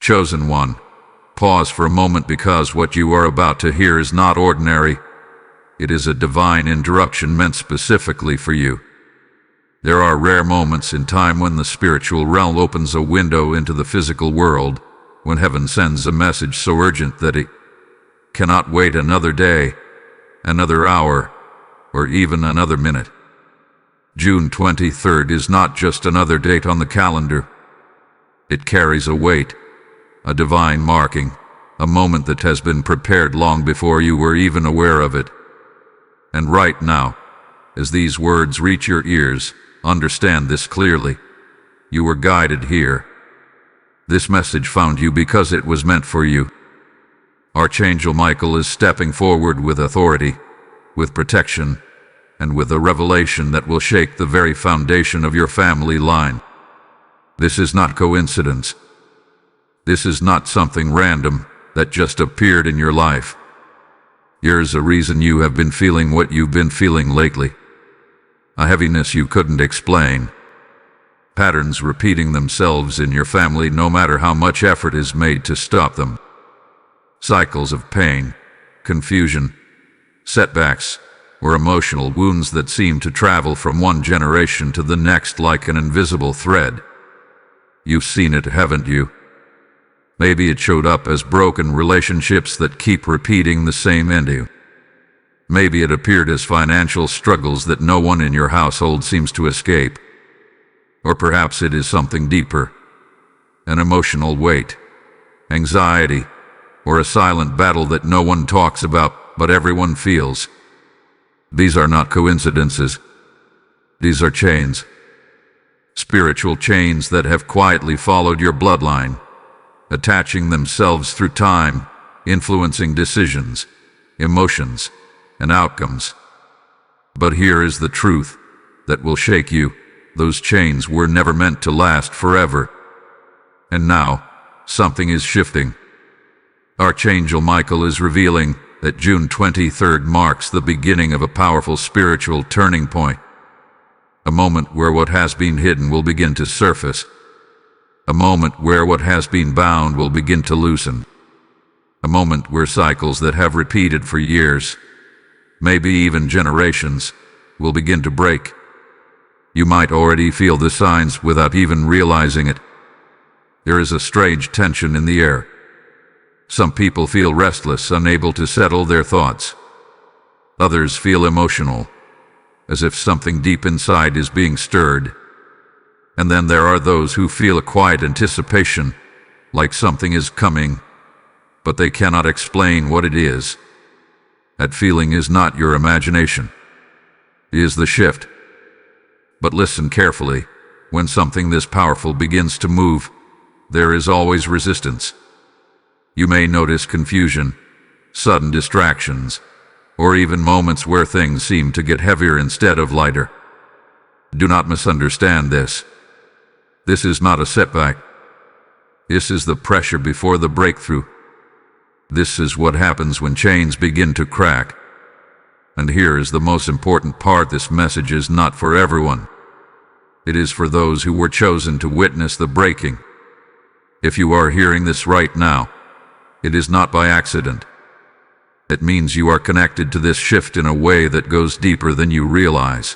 Chosen one, pause for a moment, because what you are about to hear is not ordinary. It is a divine interruption meant specifically for you. There are rare moments in time when the spiritual realm opens a window into the physical world, when heaven sends a message so urgent that it cannot wait another day, another hour, or even another minute. June 23rd is not just another date on the calendar. It carries a weight, a divine marking, a moment that has been prepared long before you were even aware of it. And right now, as these words reach your ears, understand this clearly. You were guided here. This message found you because it was meant for you. Archangel Michael is stepping forward with authority, with protection, and with a revelation that will shake the very foundation of your family line. This is not coincidence. This is not something random that just appeared in your life. Here's a reason you have been feeling what you've been feeling lately. A heaviness you couldn't explain. Patterns repeating themselves in your family no matter how much effort is made to stop them. Cycles of pain, confusion, setbacks, or emotional wounds that seem to travel from one generation to the next like an invisible thread. You've seen it, haven't you? Maybe it showed up as broken relationships that keep repeating the same ending. Maybe it appeared as financial struggles that no one in your household seems to escape. Or perhaps it is something deeper, an emotional weight, anxiety, or a silent battle that no one talks about but everyone feels. These are not coincidences. These are chains. Spiritual chains that have quietly followed your bloodline, attaching themselves through time, influencing decisions, emotions, and outcomes. But here is the truth that will shake you. Those chains were never meant to last forever. And now, something is shifting. Archangel Michael is revealing that June 23rd marks the beginning of a powerful spiritual turning point. A moment where what has been hidden will begin to surface. A moment where what has been bound will begin to loosen. A moment where cycles that have repeated for years, maybe even generations, will begin to break. You might already feel the signs without even realizing it. There is a strange tension in the air. Some people feel restless, unable to settle their thoughts. Others feel emotional, as if something deep inside is being stirred. And then there are those who feel a quiet anticipation, like something is coming, but they cannot explain what it is. That feeling is not your imagination. It is the shift. But listen carefully. When something this powerful begins to move, there is always resistance. You may notice confusion, sudden distractions, or even moments where things seem to get heavier instead of lighter. Do not misunderstand this. This is not a setback. This is the pressure before the breakthrough. This is what happens when chains begin to crack. And here is the most important part: this message is not for everyone. It is for those who were chosen to witness the breaking. If you are hearing this right now, it is not by accident. It means you are connected to this shift in a way that goes deeper than you realize.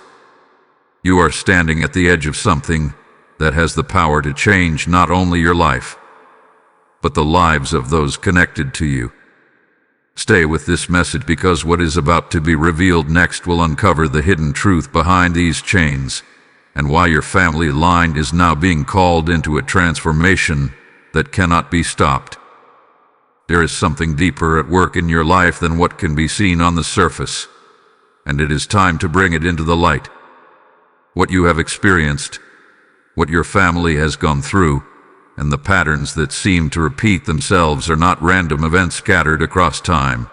You are standing at the edge of something that has the power to change not only your life, but the lives of those connected to you. Stay with this message, because what is about to be revealed next will uncover the hidden truth behind these chains, and why your family line is now being called into a transformation that cannot be stopped. There is something deeper at work in your life than what can be seen on the surface, and it is time to bring it into the light. What you have experienced, what your family has gone through, and the patterns that seem to repeat themselves are not random events scattered across time.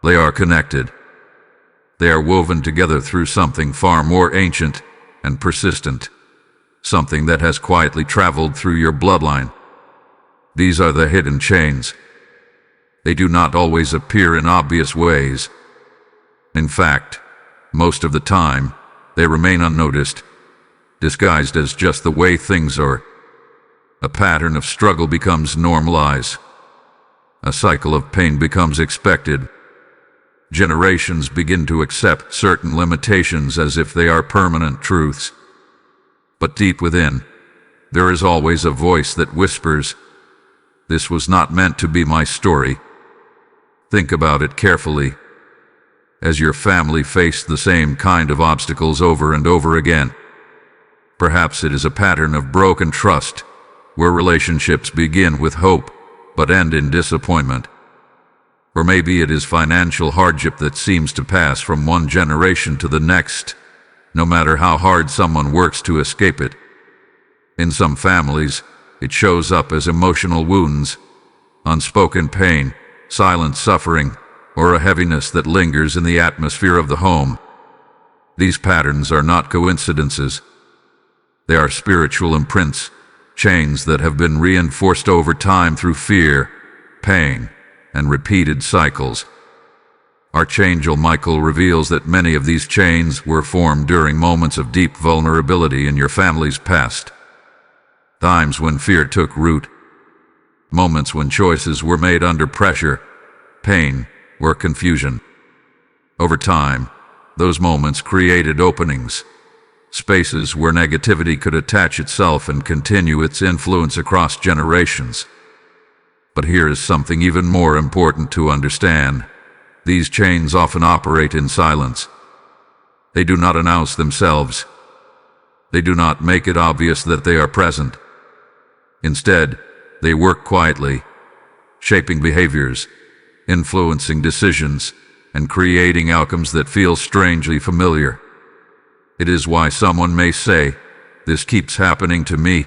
They are connected. They are woven together through something far more ancient and persistent, something that has quietly traveled through your bloodline. These are the hidden chains. They do not always appear in obvious ways. In fact, most of the time, they remain unnoticed, disguised as just the way things are. A pattern of struggle becomes normalized. A cycle of pain becomes expected. Generations begin to accept certain limitations as if they are permanent truths. But deep within, there is always a voice that whispers, "This was not meant to be my story." Think about it carefully. As your family faced the same kind of obstacles over and over again, perhaps it is a pattern of broken trust, where relationships begin with hope but end in disappointment. Or maybe it is financial hardship that seems to pass from one generation to the next, no matter how hard someone works to escape it. In some families, it shows up as emotional wounds, unspoken pain, silent suffering, or a heaviness that lingers in the atmosphere of the home. These patterns are not coincidences. They are spiritual imprints, chains that have been reinforced over time through fear, pain, and repeated cycles. Archangel Michael reveals that many of these chains were formed during moments of deep vulnerability in your family's past. Times when fear took root. Moments when choices were made under pressure, pain, or confusion. Over time, those moments created openings, spaces where negativity could attach itself and continue its influence across generations. But here is something even more important to understand. These chains often operate in silence. They do not announce themselves. They do not make it obvious that they are present. Instead, they work quietly, shaping behaviors, influencing decisions, and creating outcomes that feel strangely familiar. It is why someone may say, "This keeps happening to me,"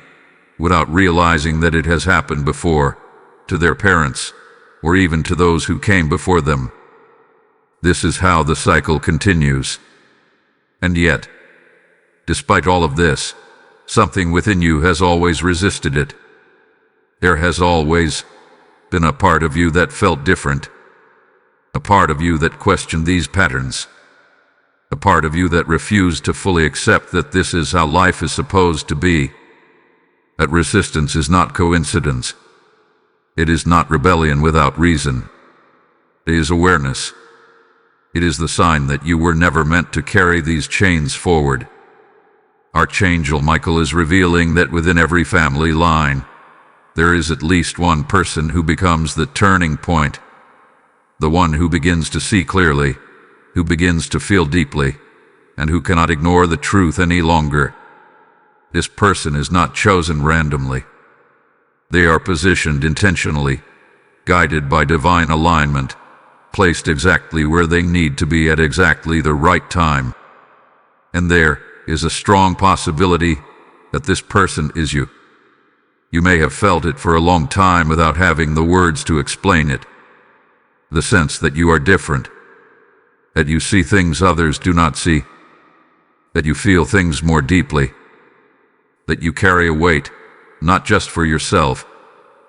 without realizing that it has happened before, to their parents, or even to those who came before them. This is how the cycle continues. And yet, despite all of this, something within you has always resisted it. There has always been a part of you that felt different, a part of you that questioned these patterns, a part of you that refused to fully accept that this is how life is supposed to be. That resistance is not coincidence. It is not rebellion without reason. It is awareness. It is the sign that you were never meant to carry these chains forward. Archangel Michael is revealing that within every family line, there is at least one person who becomes the turning point, the one who begins to see clearly, who begins to feel deeply, and who cannot ignore the truth any longer. This person is not chosen randomly. They are positioned intentionally, guided by divine alignment, placed exactly where they need to be at exactly the right time. And there is a strong possibility that this person is you. You may have felt it for a long time without having the words to explain it. The sense that you are different, that you see things others do not see, that you feel things more deeply, that you carry a weight, not just for yourself,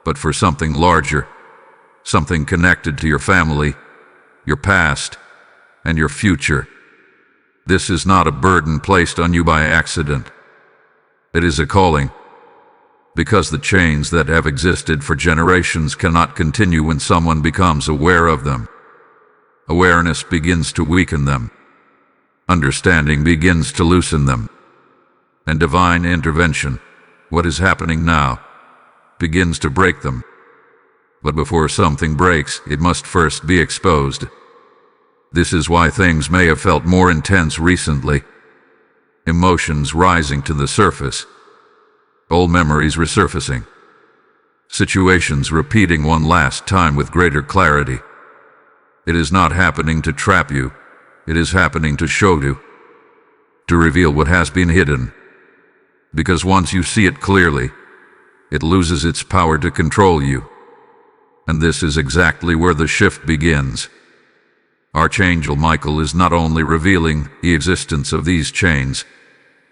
but for something larger, something connected to your family, your past, and your future. This is not a burden placed on you by accident. It is a calling, because the chains that have existed for generations cannot continue when someone becomes aware of them. Awareness begins to weaken them. Understanding begins to loosen them. And divine intervention, what is happening now, begins to break them. But before something breaks, it must first be exposed. This is why things may have felt more intense recently. Emotions rising to the surface. Old memories resurfacing. Situations repeating one last time with greater clarity. It is not happening to trap you. It is happening to show you, to reveal what has been hidden. Because once you see it clearly, it loses its power to control you. And this is exactly where the shift begins. Archangel Michael is not only revealing the existence of these chains,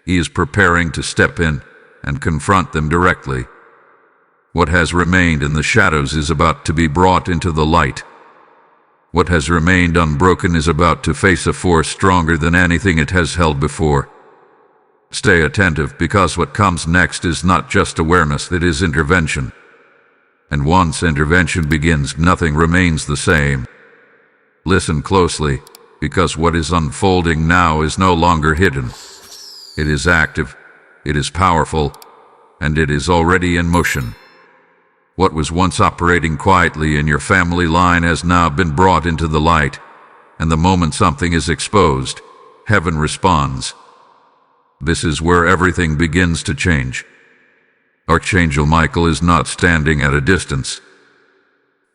he is preparing to step in and confront them directly. What has remained in the shadows is about to be brought into the light. What has remained unbroken is about to face a force stronger than anything it has held before. Stay attentive, because what comes next is not just awareness, it is intervention. And once intervention begins, nothing remains the same. Listen closely, because what is unfolding now is no longer hidden. It is active, it is powerful, and it is already in motion. What was once operating quietly in your family line has now been brought into the light, and the moment something is exposed, heaven responds. This is where everything begins to change. Archangel Michael is not standing at a distance.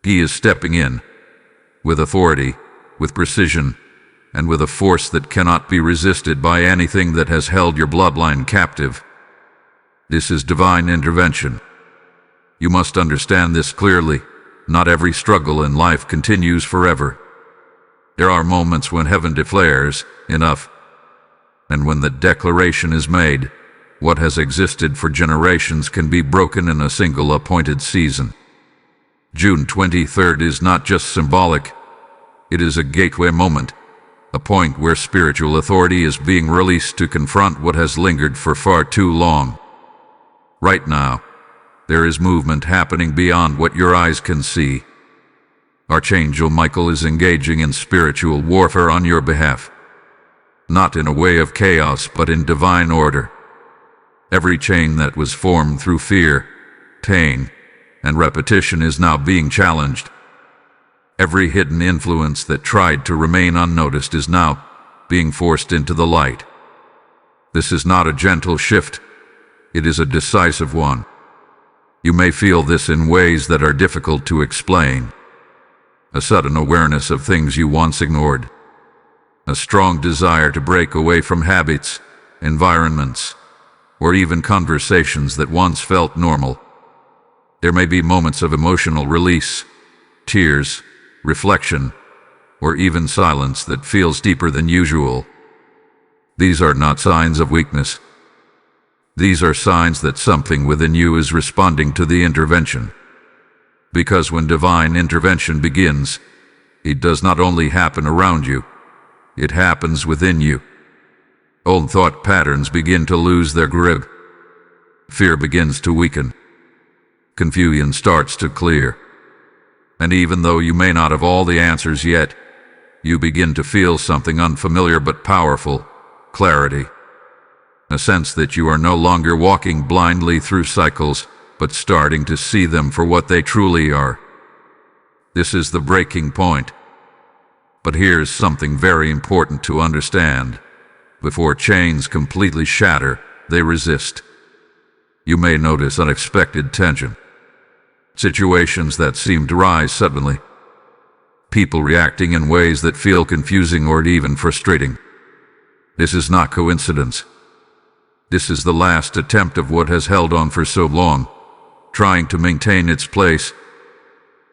He is stepping in, with authority, with precision, and with a force that cannot be resisted by anything that has held your bloodline captive. This is divine intervention. You must understand this clearly. Not every struggle in life continues forever. There are moments when heaven declares, enough. And when the declaration is made, what has existed for generations can be broken in a single appointed season. June 23rd is not just symbolic. It is a gateway moment, a point where spiritual authority is being released to confront what has lingered for far too long. Right now, there is movement happening beyond what your eyes can see. Archangel Michael is engaging in spiritual warfare on your behalf. Not in a way of chaos, but in divine order. Every chain that was formed through fear, pain, and repetition is now being challenged. Every hidden influence that tried to remain unnoticed is now being forced into the light. This is not a gentle shift. It is a decisive one. You may feel this in ways that are difficult to explain. A sudden awareness of things you once ignored. A strong desire to break away from habits, environments, or even conversations that once felt normal. There may be moments of emotional release, tears, reflection, or even silence that feels deeper than usual. These are not signs of weakness. These are signs that something within you is responding to the intervention. Because when divine intervention begins, it does not only happen around you, it happens within you. Old thought patterns begin to lose their grip. Fear begins to weaken. Confusion starts to clear. And even though you may not have all the answers yet, you begin to feel something unfamiliar but powerful, clarity. A sense that you are no longer walking blindly through cycles, but starting to see them for what they truly are. This is the breaking point. But here's something very important to understand. Before chains completely shatter, they resist. You may notice unexpected tension. Situations that seem to rise suddenly. People reacting in ways that feel confusing or even frustrating. This is not coincidence. This is the last attempt of what has held on for so long, trying to maintain its place,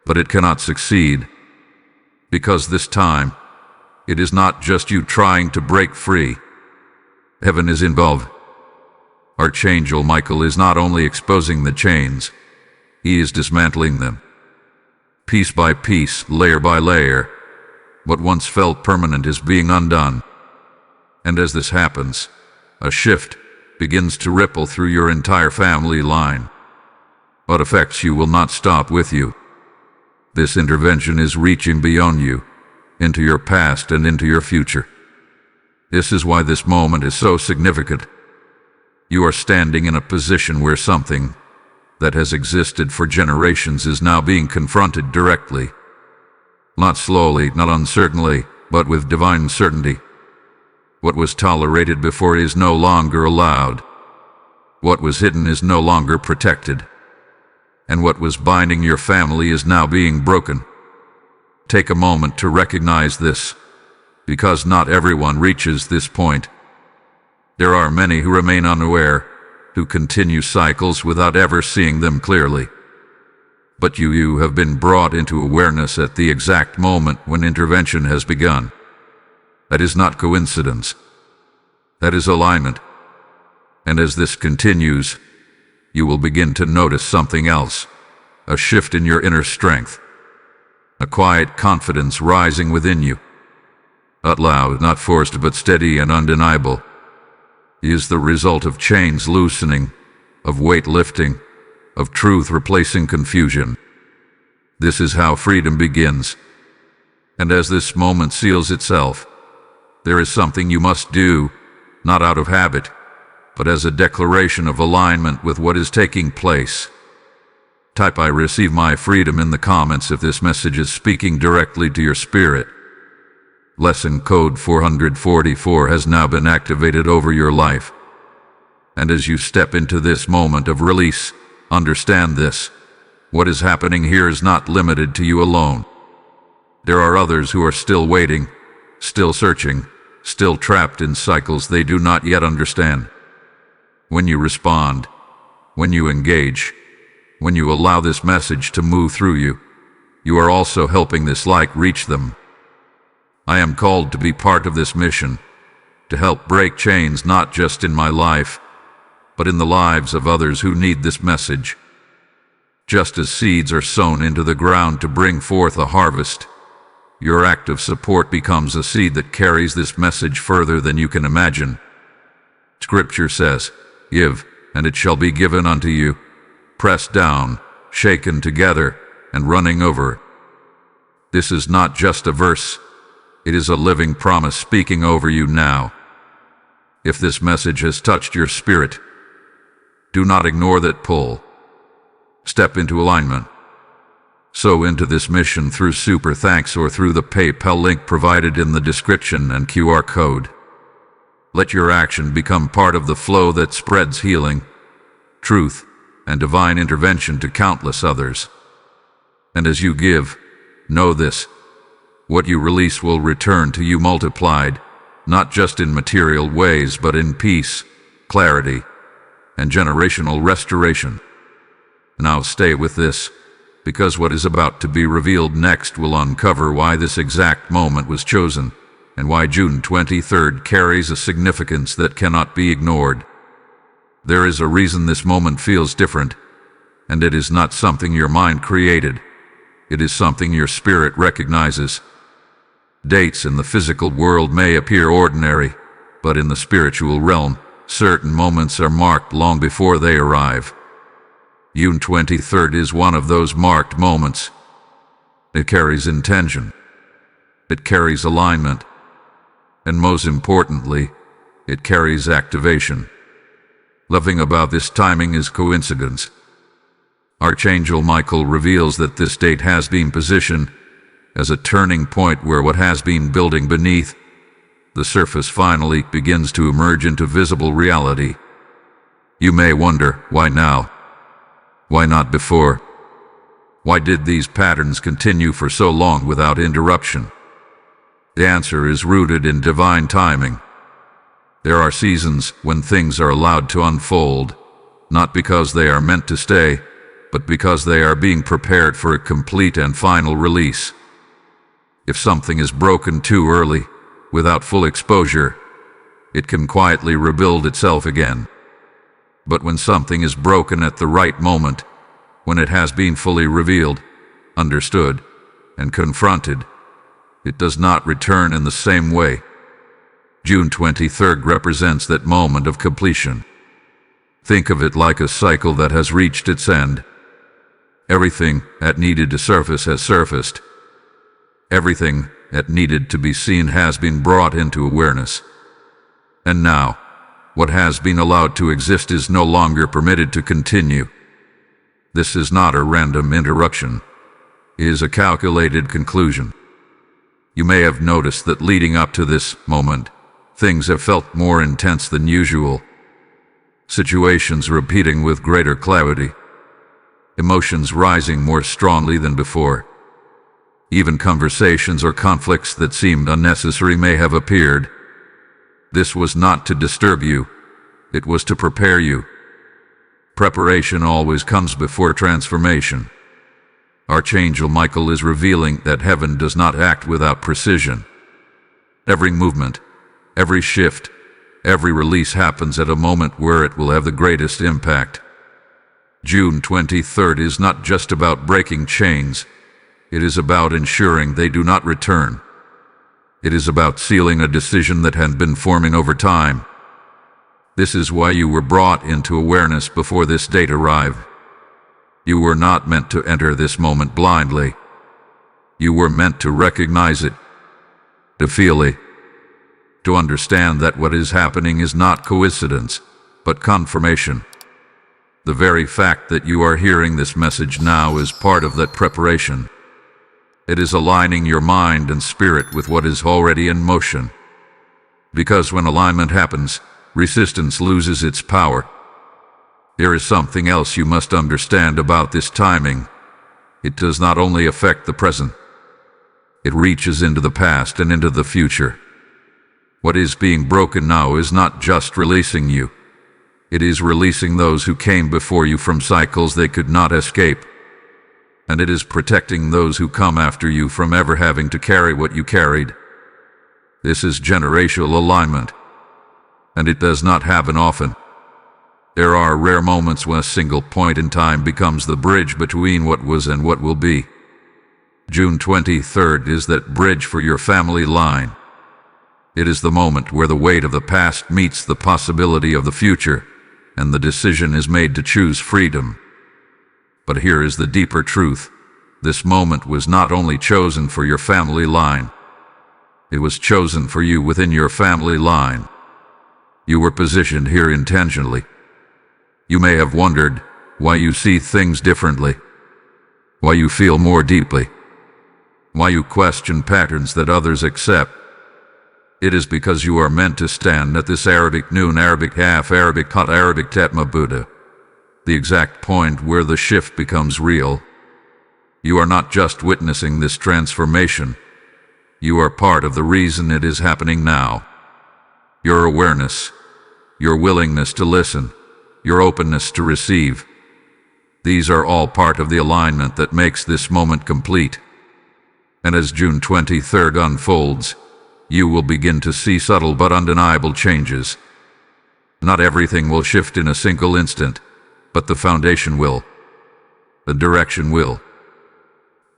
but it cannot succeed. Because this time, it is not just you trying to break free. Heaven is involved. Archangel Michael is not only exposing the chains, he is dismantling them. Piece by piece, layer by layer, what once felt permanent is being undone. And as this happens, a shift begins to ripple through your entire family line. What affects you will not stop with you. This intervention is reaching beyond you, into your past and into your future. This is why this moment is so significant. You are standing in a position where something that has existed for generations is now being confronted directly. Not slowly, not uncertainly, but with divine certainty. What was tolerated before is no longer allowed. What was hidden is no longer protected. And what was binding your family is now being broken. Take a moment to recognize this, because not everyone reaches this point. There are many who remain unaware, who continue cycles without ever seeing them clearly. But you have been brought into awareness at the exact moment when intervention has begun. That is not coincidence. That is alignment. And as this continues, you will begin to notice something else, a shift in your inner strength, a quiet confidence rising within you. Not loud, not forced, but steady and undeniable. is the result of chains loosening, of weight lifting, of truth replacing confusion. This is how freedom begins. And as this moment seals itself, there is something you must do, not out of habit, but as a declaration of alignment with what is taking place. Type "I receive my freedom" in the comments if this message is speaking directly to your spirit. Lesson code 444 has now been activated over your life. And as you step into this moment of release, understand this: what is happening here is not limited to you alone. There are others who are still waiting, still searching, still trapped in cycles they do not yet understand. When you respond, when you engage, when you allow this message to move through you, you are also helping this light reach them. I am called to be part of this mission, to help break chains not just in my life, but in the lives of others who need this message. Just as seeds are sown into the ground to bring forth a harvest, your act of support becomes a seed that carries this message further than you can imagine. Scripture says, "Give, and it shall be given unto you, pressed down, shaken together, and running over." This is not just a verse, it is a living promise speaking over you now. If this message has touched your spirit, do not ignore that pull. Step into alignment. Sow into this mission through Super Thanks or through the PayPal link provided in the description and QR code. Let your action become part of the flow that spreads healing, truth, and divine intervention to countless others. And as you give, know this: what you release will return to you multiplied, not just in material ways but in peace, clarity, and generational restoration. Now stay with this, because what is about to be revealed next will uncover why this exact moment was chosen, and why June 23rd carries a significance that cannot be ignored. There is a reason this moment feels different, and it is not something your mind created. It is something your spirit recognizes. Dates in the physical world may appear ordinary, but in the spiritual realm, certain moments are marked long before they arrive. June 23rd is one of those marked moments. It carries intention. It carries alignment. And most importantly, it carries activation. Nothing about this timing is coincidence. Archangel Michael reveals that this date has been positioned as a turning point where what has been building beneath the surface finally begins to emerge into visible reality. You may wonder, why now? Why not before? Why did these patterns continue for so long without interruption? The answer is rooted in divine timing. There are seasons when things are allowed to unfold, not because they are meant to stay, but because they are being prepared for a complete and final release. If something is broken too early, without full exposure, it can quietly rebuild itself again. But when something is broken at the right moment, when it has been fully revealed, understood, and confronted, it does not return in the same way. June 23rd represents that moment of completion. Think of it like a cycle that has reached its end. Everything that needed to surface has surfaced. Everything that needed to be seen has been brought into awareness. And now, what has been allowed to exist is no longer permitted to continue. This is not a random interruption. It is a calculated conclusion. You may have noticed that leading up to this moment, things have felt more intense than usual. Situations repeating with greater clarity. Emotions rising more strongly than before. Even conversations or conflicts that seemed unnecessary may have appeared. This was not to disturb you. It was to prepare you. Preparation always comes before transformation. Archangel Michael is revealing that heaven does not act without precision. Every movement, every shift, every release happens at a moment where it will have the greatest impact. June 23rd is not just about breaking chains. It is about ensuring they do not return. It is about sealing a decision that had been forming over time. This is why you were brought into awareness before this date arrived. You were not meant to enter this moment blindly. You were meant to recognize it, to feel it, to understand that what is happening is not coincidence, but confirmation. The very fact that you are hearing this message now is part of that preparation. It is aligning your mind and spirit with what is already in motion. Because when alignment happens, resistance loses its power. There is something else you must understand about this timing. It does not only affect the present, it reaches into the past and into the future. What is being broken now is not just releasing you. It is releasing those who came before you from cycles they could not escape. And it is protecting those who come after you from ever having to carry what you carried. This is generational alignment, and it does not happen often. There are rare moments when a single point in time becomes the bridge between what was and what will be. June 23rd is that bridge for your family line. It is the moment where the weight of the past meets the possibility of the future, and the decision is made to choose freedom. But here is the deeper truth. This moment was not only chosen for your family line, it was chosen for you within your family line. You were positioned here intentionally. You may have wondered why you see things differently, why you feel more deeply, why you question patterns that others accept. It is because you are meant to stand at this Arabic noon, Arabic half, Arabic hot, Arabic Tetma Buddha, the exact point where the shift becomes real. You are not just witnessing this transformation. You are part of the reason it is happening now. Your awareness, your willingness to listen, your openness to receive. These are all part of the alignment that makes this moment complete. And as June 23rd unfolds, you will begin to see subtle but undeniable changes. Not everything will shift in a single instant, but the foundation will. The direction will.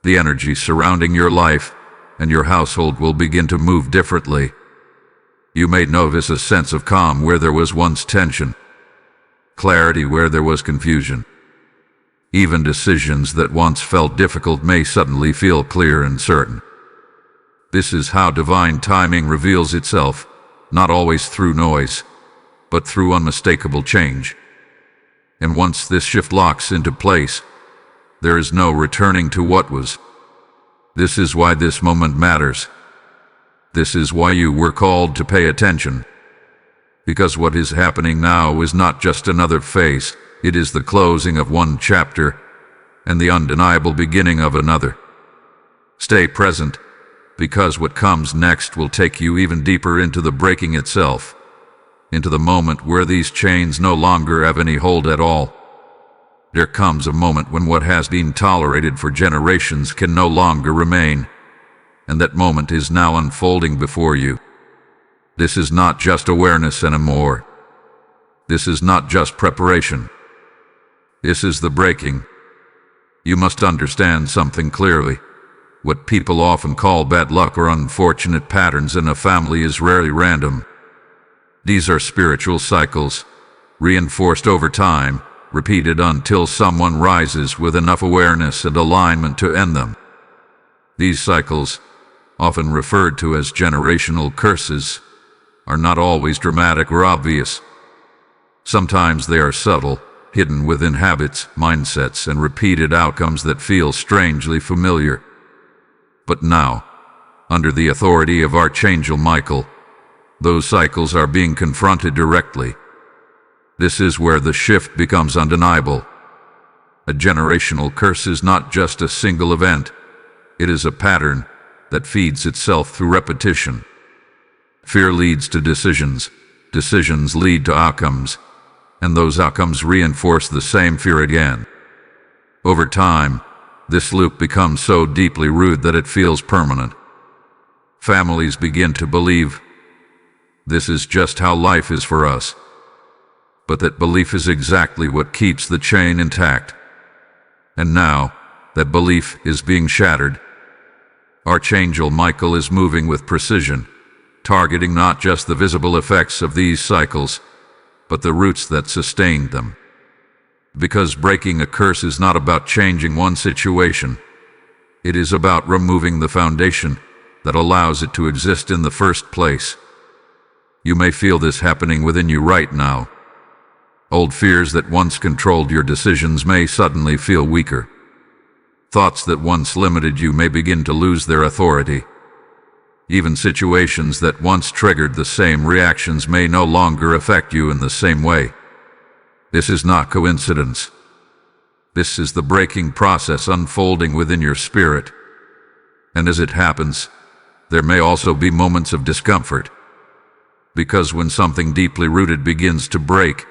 The energy surrounding your life and your household will begin to move differently. You may notice a sense of calm where there was once tension, clarity where there was confusion. Even decisions that once felt difficult may suddenly feel clear and certain. This is how divine timing reveals itself, not always through noise, but through unmistakable change. And once this shift locks into place, there is no returning to what was. This is why this moment matters. This is why you were called to pay attention. Because what is happening now is not just another phase, it is the closing of one chapter and the undeniable beginning of another. Stay present, because what comes next will take you even deeper into the breaking itself, into the moment where these chains no longer have any hold at all. There comes a moment when what has been tolerated for generations can no longer remain, and that moment is now unfolding before you. This is not just awareness anymore. This is not just preparation. This is the breaking. You must understand something clearly. What people often call bad luck or unfortunate patterns in a family is rarely random. These are spiritual cycles, reinforced over time, repeated until someone rises with enough awareness and alignment to end them. These cycles, often referred to as generational curses, are not always dramatic or obvious. Sometimes they are subtle, hidden within habits, mindsets, and repeated outcomes that feel strangely familiar. But now, under the authority of Archangel Michael, those cycles are being confronted directly. This is where the shift becomes undeniable. A generational curse is not just a single event. It is a pattern that feeds itself through repetition. Fear leads to decisions. Decisions lead to outcomes. And those outcomes reinforce the same fear again. Over time, this loop becomes so deeply rooted that it feels permanent. Families begin to believe this is just how life is for us. But that belief is exactly what keeps the chain intact. And now, that belief is being shattered. Archangel Michael is moving with precision, targeting not just the visible effects of these cycles, but the roots that sustained them. Because breaking a curse is not about changing one situation. It is about removing the foundation that allows it to exist in the first place. You may feel this happening within you right now. Old fears that once controlled your decisions may suddenly feel weaker. Thoughts that once limited you may begin to lose their authority. Even situations that once triggered the same reactions may no longer affect you in the same way. This is not coincidence. This is the breaking process unfolding within your spirit. And as it happens, there may also be moments of discomfort. Because when something deeply rooted begins to break,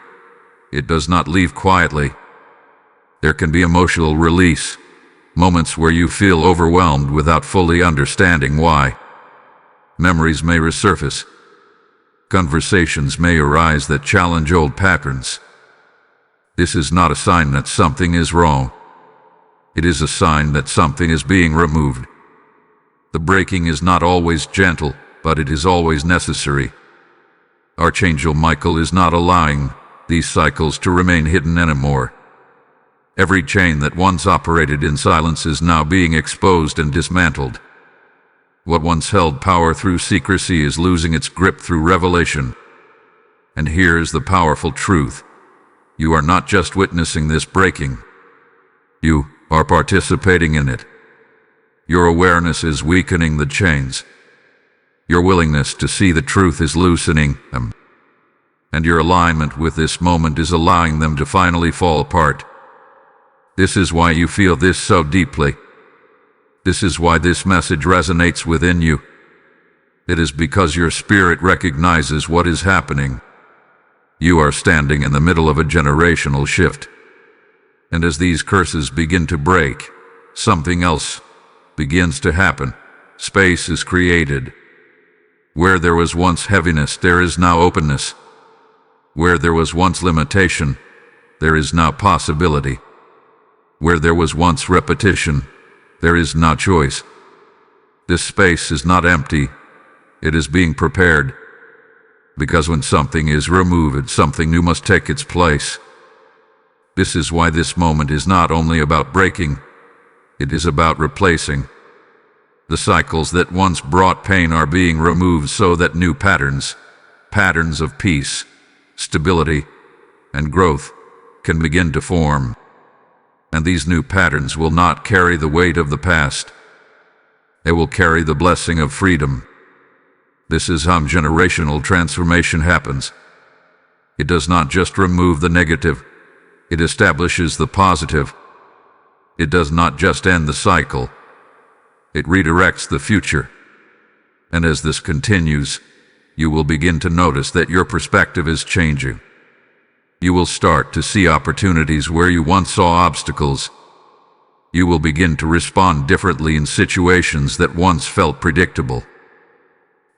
it does not leave quietly. There can be emotional release, moments where you feel overwhelmed without fully understanding why. Memories may resurface. Conversations may arise that challenge old patterns. This is not a sign that something is wrong. It is a sign that something is being removed. The breaking is not always gentle, but it is always necessary. Archangel Michael is not allowing these cycles to remain hidden anymore. Every chain that once operated in silence is now being exposed and dismantled. What once held power through secrecy is losing its grip through revelation. And here is the powerful truth. You are not just witnessing this breaking. You are participating in it. Your awareness is weakening the chains. Your willingness to see the truth is loosening them. And your alignment with this moment is allowing them to finally fall apart. This is why you feel this so deeply. This is why this message resonates within you. It is because your spirit recognizes what is happening. You are standing in the middle of a generational shift. And as these curses begin to break, something else begins to happen. Space is created. Where there was once heaviness, there is now openness. Where there was once limitation, there is now possibility. Where there was once repetition, there is now choice. This space is not empty. It is being prepared. Because when something is removed, something new must take its place. This is why this moment is not only about breaking, it is about replacing. The cycles that once brought pain are being removed so that new patterns of peace, stability, and growth can begin to form. And these new patterns will not carry the weight of the past. They will carry the blessing of freedom. This is how generational transformation happens. It does not just remove the negative, it establishes the positive. It does not just end the cycle, it redirects the future. And as this continues, you will begin to notice that your perspective is changing. You will start to see opportunities where you once saw obstacles. You will begin to respond differently in situations that once felt predictable.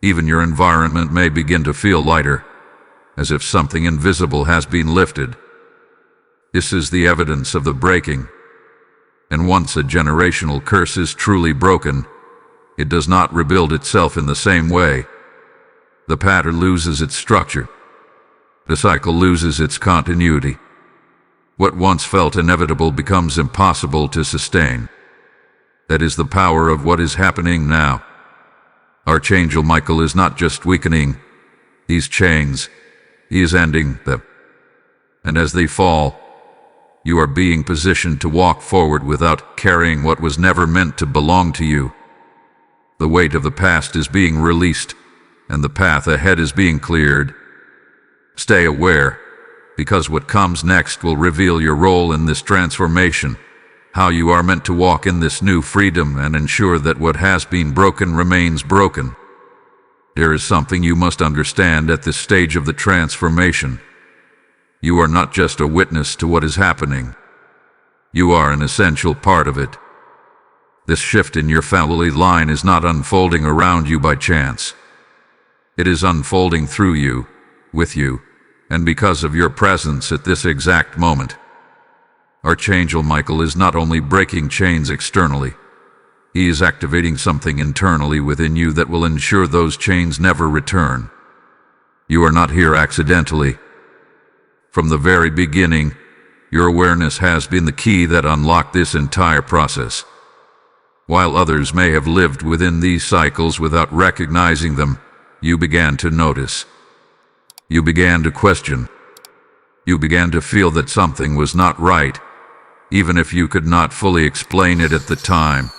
Even your environment may begin to feel lighter, as if something invisible has been lifted. This is the evidence of the breaking. And once a generational curse is truly broken, it does not rebuild itself in the same way. The pattern loses its structure. The cycle loses its continuity. What once felt inevitable becomes impossible to sustain. That is the power of what is happening now. Archangel Michael is not just weakening these chains, he is ending them. And as they fall, you are being positioned to walk forward without carrying what was never meant to belong to you. The weight of the past is being released, and the path ahead is being cleared. Stay aware, because what comes next will reveal your role in this transformation, how you are meant to walk in this new freedom and ensure that what has been broken remains broken. There is something you must understand at this stage of the transformation. You are not just a witness to what is happening. You are an essential part of it. This shift in your family line is not unfolding around you by chance. It is unfolding through you, with you, and because of your presence at this exact moment. Archangel Michael is not only breaking chains externally, he is activating something internally within you that will ensure those chains never return. You are not here accidentally. From the very beginning, your awareness has been the key that unlocked this entire process. While others may have lived within these cycles without recognizing them, you began to notice. You began to question. You began to feel that something was not right, even if you could not fully explain it at the time.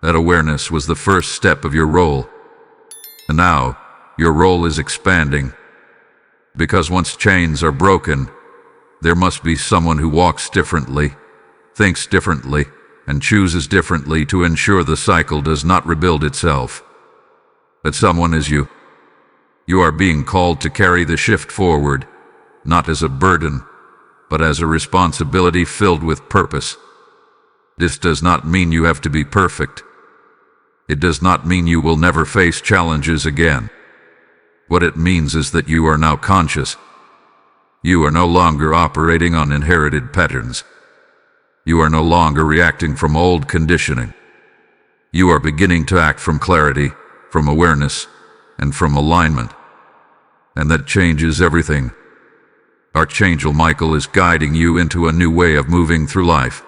That awareness was the first step of your role. And now, your role is expanding. Because once chains are broken, there must be someone who walks differently, thinks differently, and chooses differently to ensure the cycle does not rebuild itself. That someone is you. You are being called to carry the shift forward, not as a burden, but as a responsibility filled with purpose. This does not mean you have to be perfect. It does not mean you will never face challenges again. What it means is that you are now conscious. You are no longer operating on inherited patterns. You are no longer reacting from old conditioning. You are beginning to act from clarity, from awareness, and from alignment. And that changes everything. Archangel Michael is guiding you into a new way of moving through life.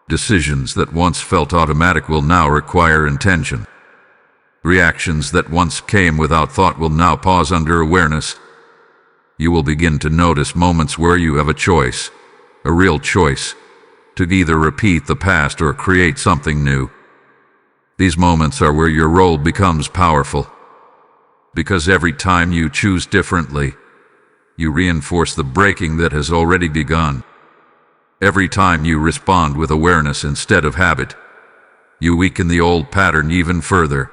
Decisions that once felt automatic will now require intention. Reactions that once came without thought will now pause under awareness. You will begin to notice moments where you have a choice, a real choice, to either repeat the past or create something new. These moments are where your role becomes powerful. Because every time you choose differently, you reinforce the breaking that has already begun. Every time you respond with awareness instead of habit, you weaken the old pattern even further.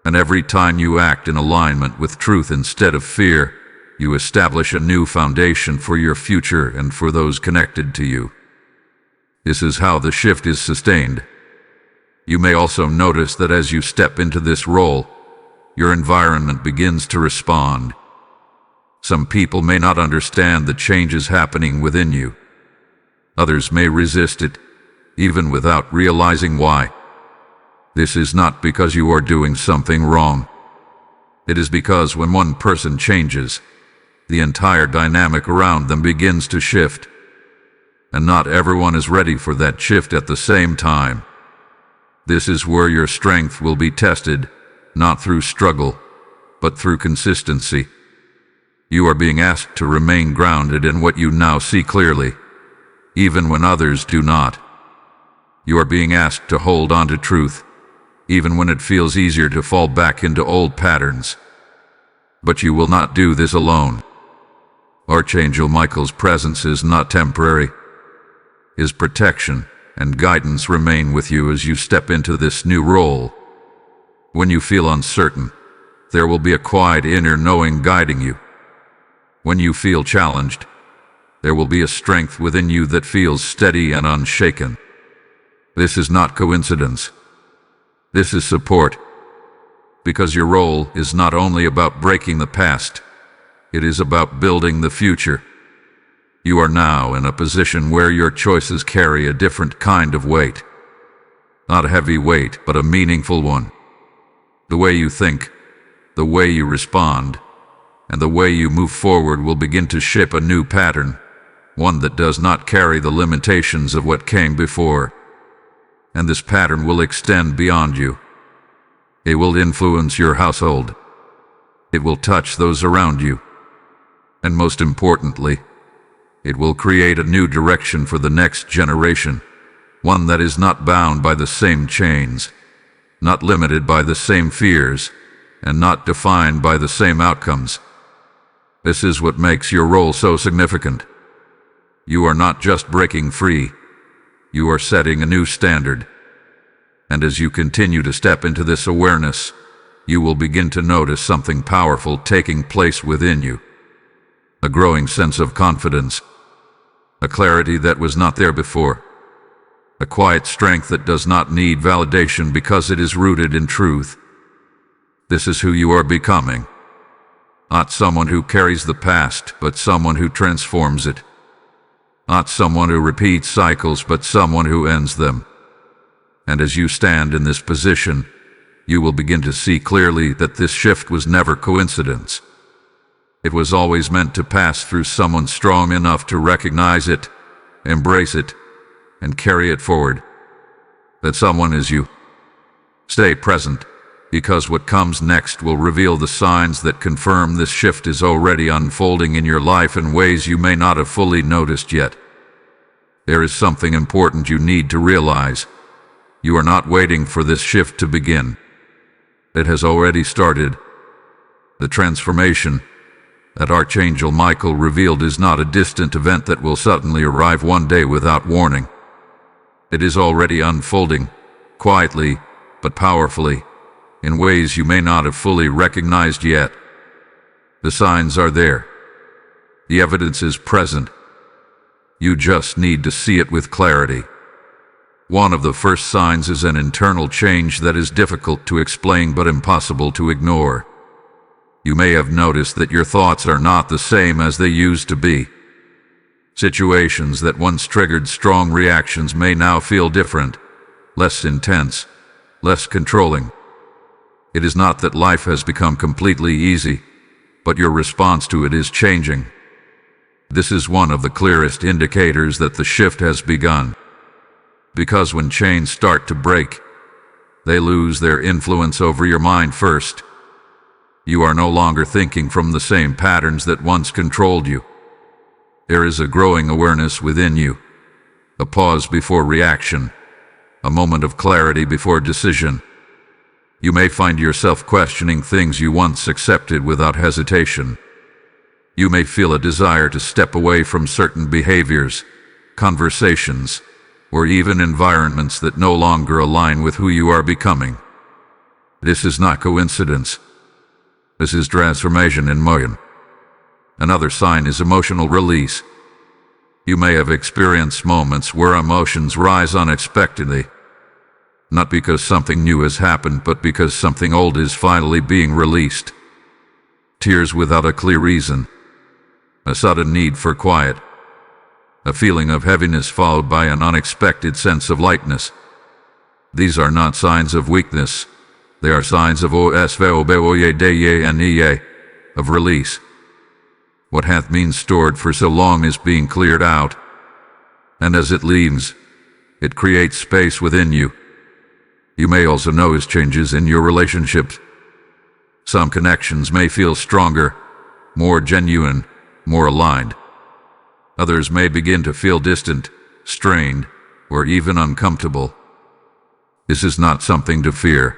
And every time you act in alignment with truth instead of fear, you establish a new foundation for your future and for those connected to you. This is how the shift is sustained. You may also notice that as you step into this role, your environment begins to respond. Some people may not understand the changes happening within you. Others may resist it, even without realizing why. This is not because you are doing something wrong. It is because when one person changes, the entire dynamic around them begins to shift. And not everyone is ready for that shift at the same time. This is where your strength will be tested, not through struggle, but through consistency. You are being asked to remain grounded in what you now see clearly, even when others do not. You are being asked to hold on to truth, even when it feels easier to fall back into old patterns. But you will not do this alone. Archangel Michael's presence is not temporary. His protection and guidance remain with you as you step into this new role. When you feel uncertain, there will be a quiet inner knowing guiding you. When you feel challenged, there will be a strength within you that feels steady and unshaken. This is not coincidence. This is support. Because your role is not only about breaking the past, it is about building the future. You are now in a position where your choices carry a different kind of weight. Not a heavy weight, but a meaningful one. The way you think, the way you respond, and the way you move forward will begin to shape a new pattern, one that does not carry the limitations of what came before. And this pattern will extend beyond you. It will influence your household. It will touch those around you. And most importantly, it will create a new direction for the next generation, one that is not bound by the same chains, not limited by the same fears, and not defined by the same outcomes. This is what makes your role so significant. You are not just breaking free, you are setting a new standard. And as you continue to step into this awareness, you will begin to notice something powerful taking place within you. A growing sense of confidence, a clarity that was not there before, a quiet strength that does not need validation because it is rooted in truth. This is who you are becoming. Not someone who carries the past, but someone who transforms it. Not someone who repeats cycles, but someone who ends them. And as you stand in this position, you will begin to see clearly that this shift was never coincidence. It was always meant to pass through someone strong enough to recognize it, embrace it, and carry it forward. That someone is you. Stay present, because what comes next will reveal the signs that confirm this shift is already unfolding in your life in ways you may not have fully noticed yet. There is something important you need to realize. You are not waiting for this shift to begin. It has already started. The transformation that Archangel Michael revealed is not a distant event that will suddenly arrive one day without warning. It is already unfolding, quietly but powerfully, in ways you may not have fully recognized yet. The signs are there. The evidence is present. You just need to see it with clarity. One of the first signs is an internal change that is difficult to explain but impossible to ignore. You may have noticed that your thoughts are not the same as they used to be. Situations that once triggered strong reactions may now feel different, less intense, less controlling. It is not that life has become completely easy, but your response to it is changing. This is one of the clearest indicators that the shift has begun. Because when chains start to break, they lose their influence over your mind first. You are no longer thinking from the same patterns that once controlled you. There is a growing awareness within you, a pause before reaction, a moment of clarity before decision. You may find yourself questioning things you once accepted without hesitation. You may feel a desire to step away from certain behaviors, conversations, or even environments that no longer align with who you are becoming. This is not coincidence. This is transformation in motion. Another sign is emotional release. You may have experienced moments where emotions rise unexpectedly, not because something new has happened, but because something old is finally being released. Tears without a clear reason, a sudden need for quiet, a feeling of heaviness followed by an unexpected sense of lightness. These are not signs of weakness. They are signs of of release. What hath been stored for so long is being cleared out, and as it leaves, it creates space within you. You may also notice changes in your relationships. Some connections may feel stronger, more genuine, more aligned. Others may begin to feel distant, strained, or even uncomfortable. This is not something to fear.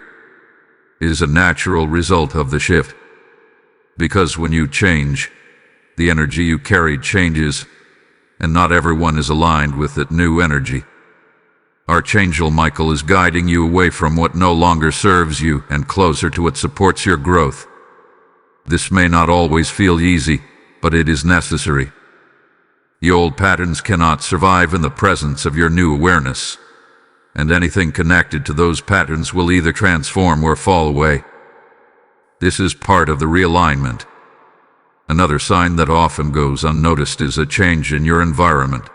It is a natural result of the shift. Because when you change, the energy you carry changes, and not everyone is aligned with that new energy. Archangel Michael is guiding you away from what no longer serves you and closer to what supports your growth. This may not always feel easy, but it is necessary. The old patterns cannot survive in the presence of your new awareness, and anything connected to those patterns will either transform or fall away. This is part of the realignment. Another sign that often goes unnoticed is a change in your environment.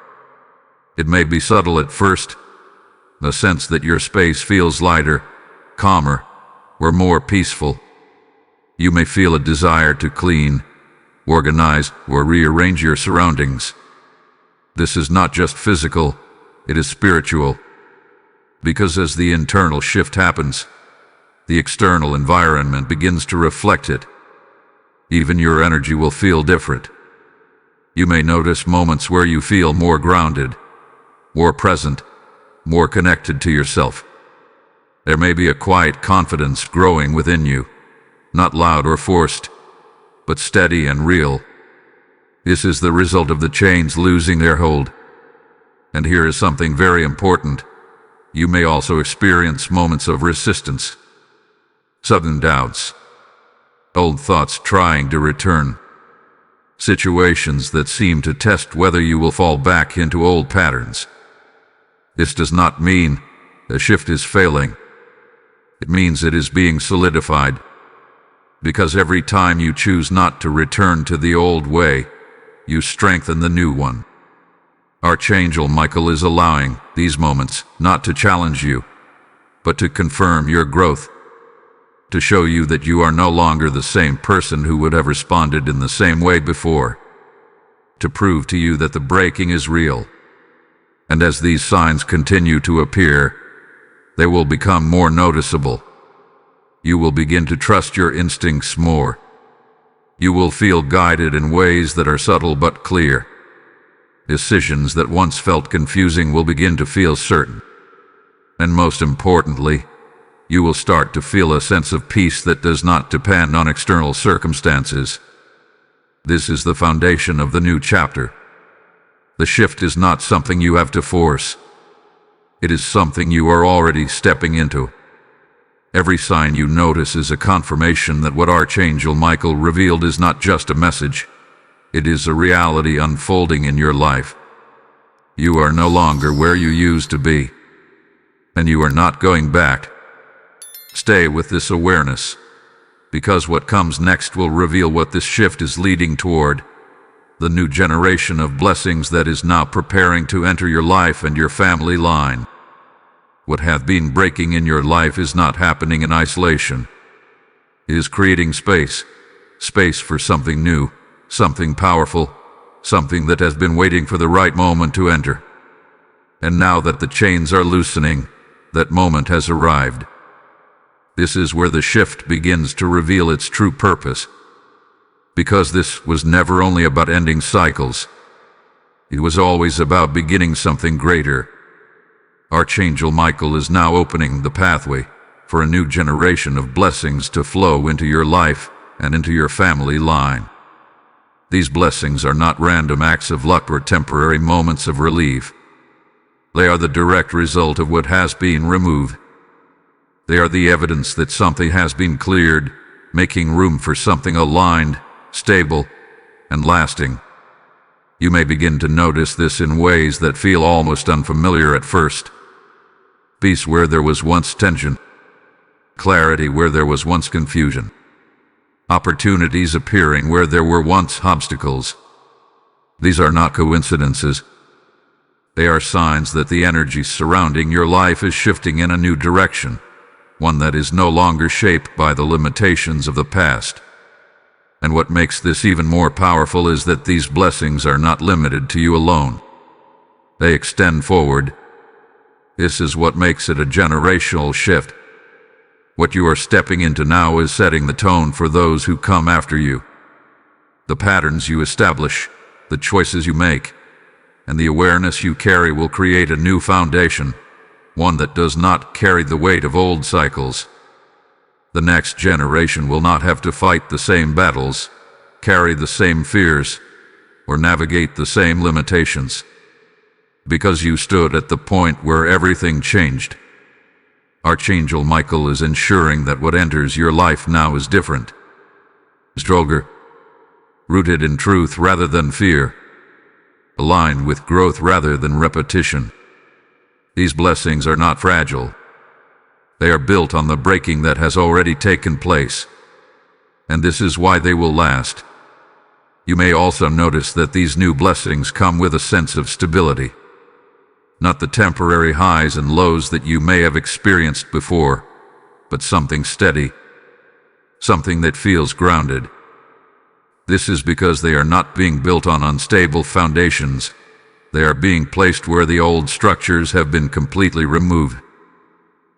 It may be subtle at first, the sense that your space feels lighter, calmer, or more peaceful. You may feel a desire to clean, organize, or rearrange your surroundings. This is not just physical, it is spiritual. Because as the internal shift happens, the external environment begins to reflect it. Even your energy will feel different. You may notice moments where you feel more grounded, more present, more connected to yourself. There may be a quiet confidence growing within you, not loud or forced, but steady and real. This is the result of the chains losing their hold. And here is something very important. You may also experience moments of resistance, sudden doubts, old thoughts trying to return, situations that seem to test whether you will fall back into old patterns. This does not mean the shift is failing. It means it is being solidified. Because every time you choose not to return to the old way, you strengthen the new one. Archangel Michael is allowing these moments not to challenge you, but to confirm your growth. to show you that you are no longer the same person who would have responded in the same way before, to prove to you that the breaking is real. And as these signs continue to appear, they will become more noticeable. You will begin to trust your instincts more. You will feel guided in ways that are subtle but clear. Decisions that once felt confusing will begin to feel certain. And most importantly, you will start to feel a sense of peace that does not depend on external circumstances. This is the foundation of the new chapter. The shift is not something you have to force. It is something you are already stepping into. Every sign you notice is a confirmation that what Archangel Michael revealed is not just a message. It is a reality unfolding in your life. You are no longer where you used to be, and you are not going back. Stay with this awareness, because what comes next will reveal what this shift is leading toward, the new generation of blessings that is now preparing to enter your life and your family line. What hath been breaking in your life is not happening in isolation. It is creating space for something new, something powerful, something that has been waiting for the right moment to enter. And now that the chains are loosening, that moment has arrived. This is where the shift begins to reveal its true purpose. Because this was never only about ending cycles. It was always about beginning something greater. Archangel Michael is now opening the pathway for a new generation of blessings to flow into your life and into your family line. These blessings are not random acts of luck or temporary moments of relief. They are the direct result of what has been removed. They are the evidence that something has been cleared, making room for something aligned, stable, and lasting. You may begin to notice this in ways that feel almost unfamiliar at first. Peace where there was once tension. Clarity where there was once confusion. Opportunities appearing where there were once obstacles. These are not coincidences. They are signs that the energy surrounding your life is shifting in a new direction, one that is no longer shaped by the limitations of the past. And what makes this even more powerful is that these blessings are not limited to you alone. They extend forward. This is what makes it a generational shift. What you are stepping into now is setting the tone for those who come after you. The patterns you establish, the choices you make, and the awareness you carry will create a new foundation, one that does not carry the weight of old cycles. The next generation will not have to fight the same battles, carry the same fears, or navigate the same limitations. Because you stood at the point where everything changed. Archangel Michael is ensuring that what enters your life now is different, stronger, rooted in truth rather than fear, aligned with growth rather than repetition. These blessings are not fragile. They are built on the breaking that has already taken place. And this is why they will last. You may also notice that these new blessings come with a sense of stability. Not the temporary highs and lows that you may have experienced before, but something steady, something that feels grounded. This is because they are not being built on unstable foundations. They are being placed where the old structures have been completely removed.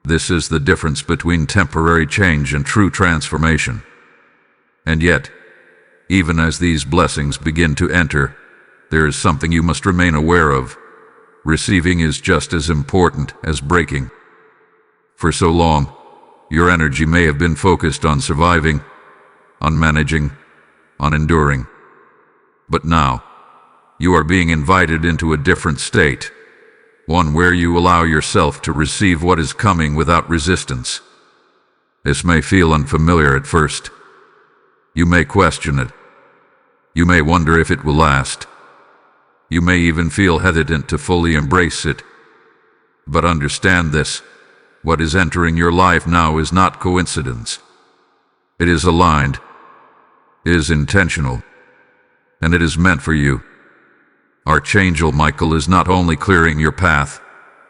This is the difference between temporary change and true transformation. And yet, even as these blessings begin to enter, there is something you must remain aware of. Receiving is just as important as breaking. For so long, your energy may have been focused on surviving, on managing, on enduring. But now, you are being invited into a different state, one where you allow yourself to receive what is coming without resistance. This may feel unfamiliar at first. You may question it. You may wonder if it will last. You may even feel hesitant to fully embrace it. But understand this: what is entering your life now is not coincidence. It is aligned, it is intentional, and it is meant for you. Archangel Michael is not only clearing your path,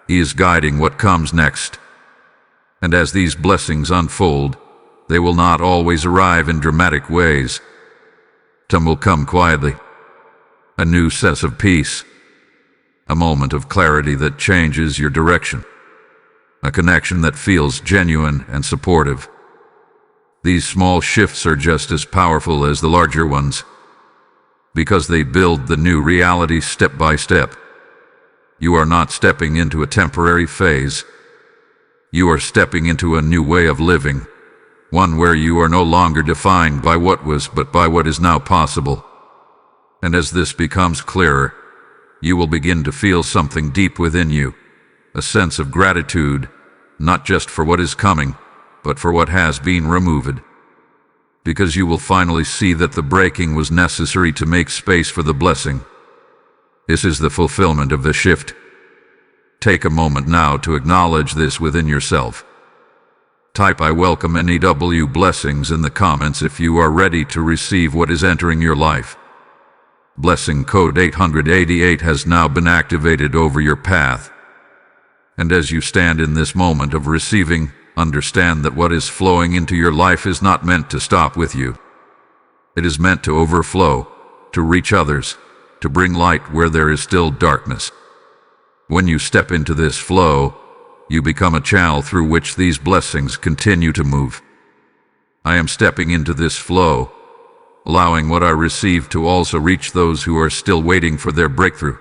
he is guiding what comes next. And as these blessings unfold, They will not always arrive in dramatic ways. Some will come quietly. A new sense of peace. A moment of clarity that changes your direction. A connection that feels genuine and supportive. These small shifts are just as powerful as the larger ones, because they build the new reality step by step. You are not stepping into a temporary phase. You are stepping into a new way of living, one where you are no longer defined by what was but by what is now possible. And as this becomes clearer, you will begin to feel something deep within you, a sense of gratitude, not just for what is coming, but for what has been removed. Because you will finally see that the breaking was necessary to make space for the blessing. This is the fulfillment of the shift. Take a moment now to acknowledge this within yourself. Type "I welcome NEW blessings" in the comments if you are ready to receive what is entering your life. Blessing code 888 has now been activated over your path. And as you stand in this moment of receiving, understand that what is flowing into your life is not meant to stop with you. It is meant to overflow, to reach others, to bring light where there is still darkness. When you step into this flow, you become a channel through which these blessings continue to move. I am stepping into this flow, allowing what I receive to also reach those who are still waiting for their breakthrough.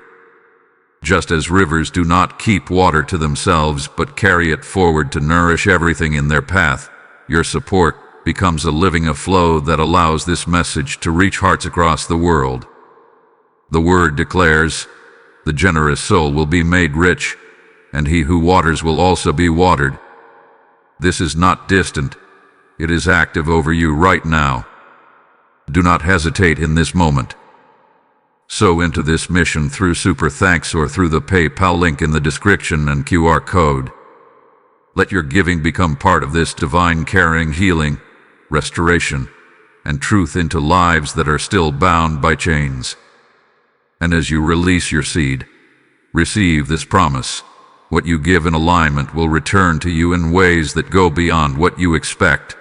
Just as rivers do not keep water to themselves but carry it forward to nourish everything in their path, your support becomes a living flow that allows this message to reach hearts across the world. The word declares, "The generous soul will be made rich, and he who waters will also be watered." This is not distant. It is active over you right now. Do not hesitate in this moment. Sow into this mission through Super Thanks or through the PayPal link in the description and QR code. Let your giving become part of this divine carrying healing, restoration, and truth into lives that are still bound by chains. And as you release your seed, receive this promise. What you give in alignment will return to you in ways that go beyond what you expect,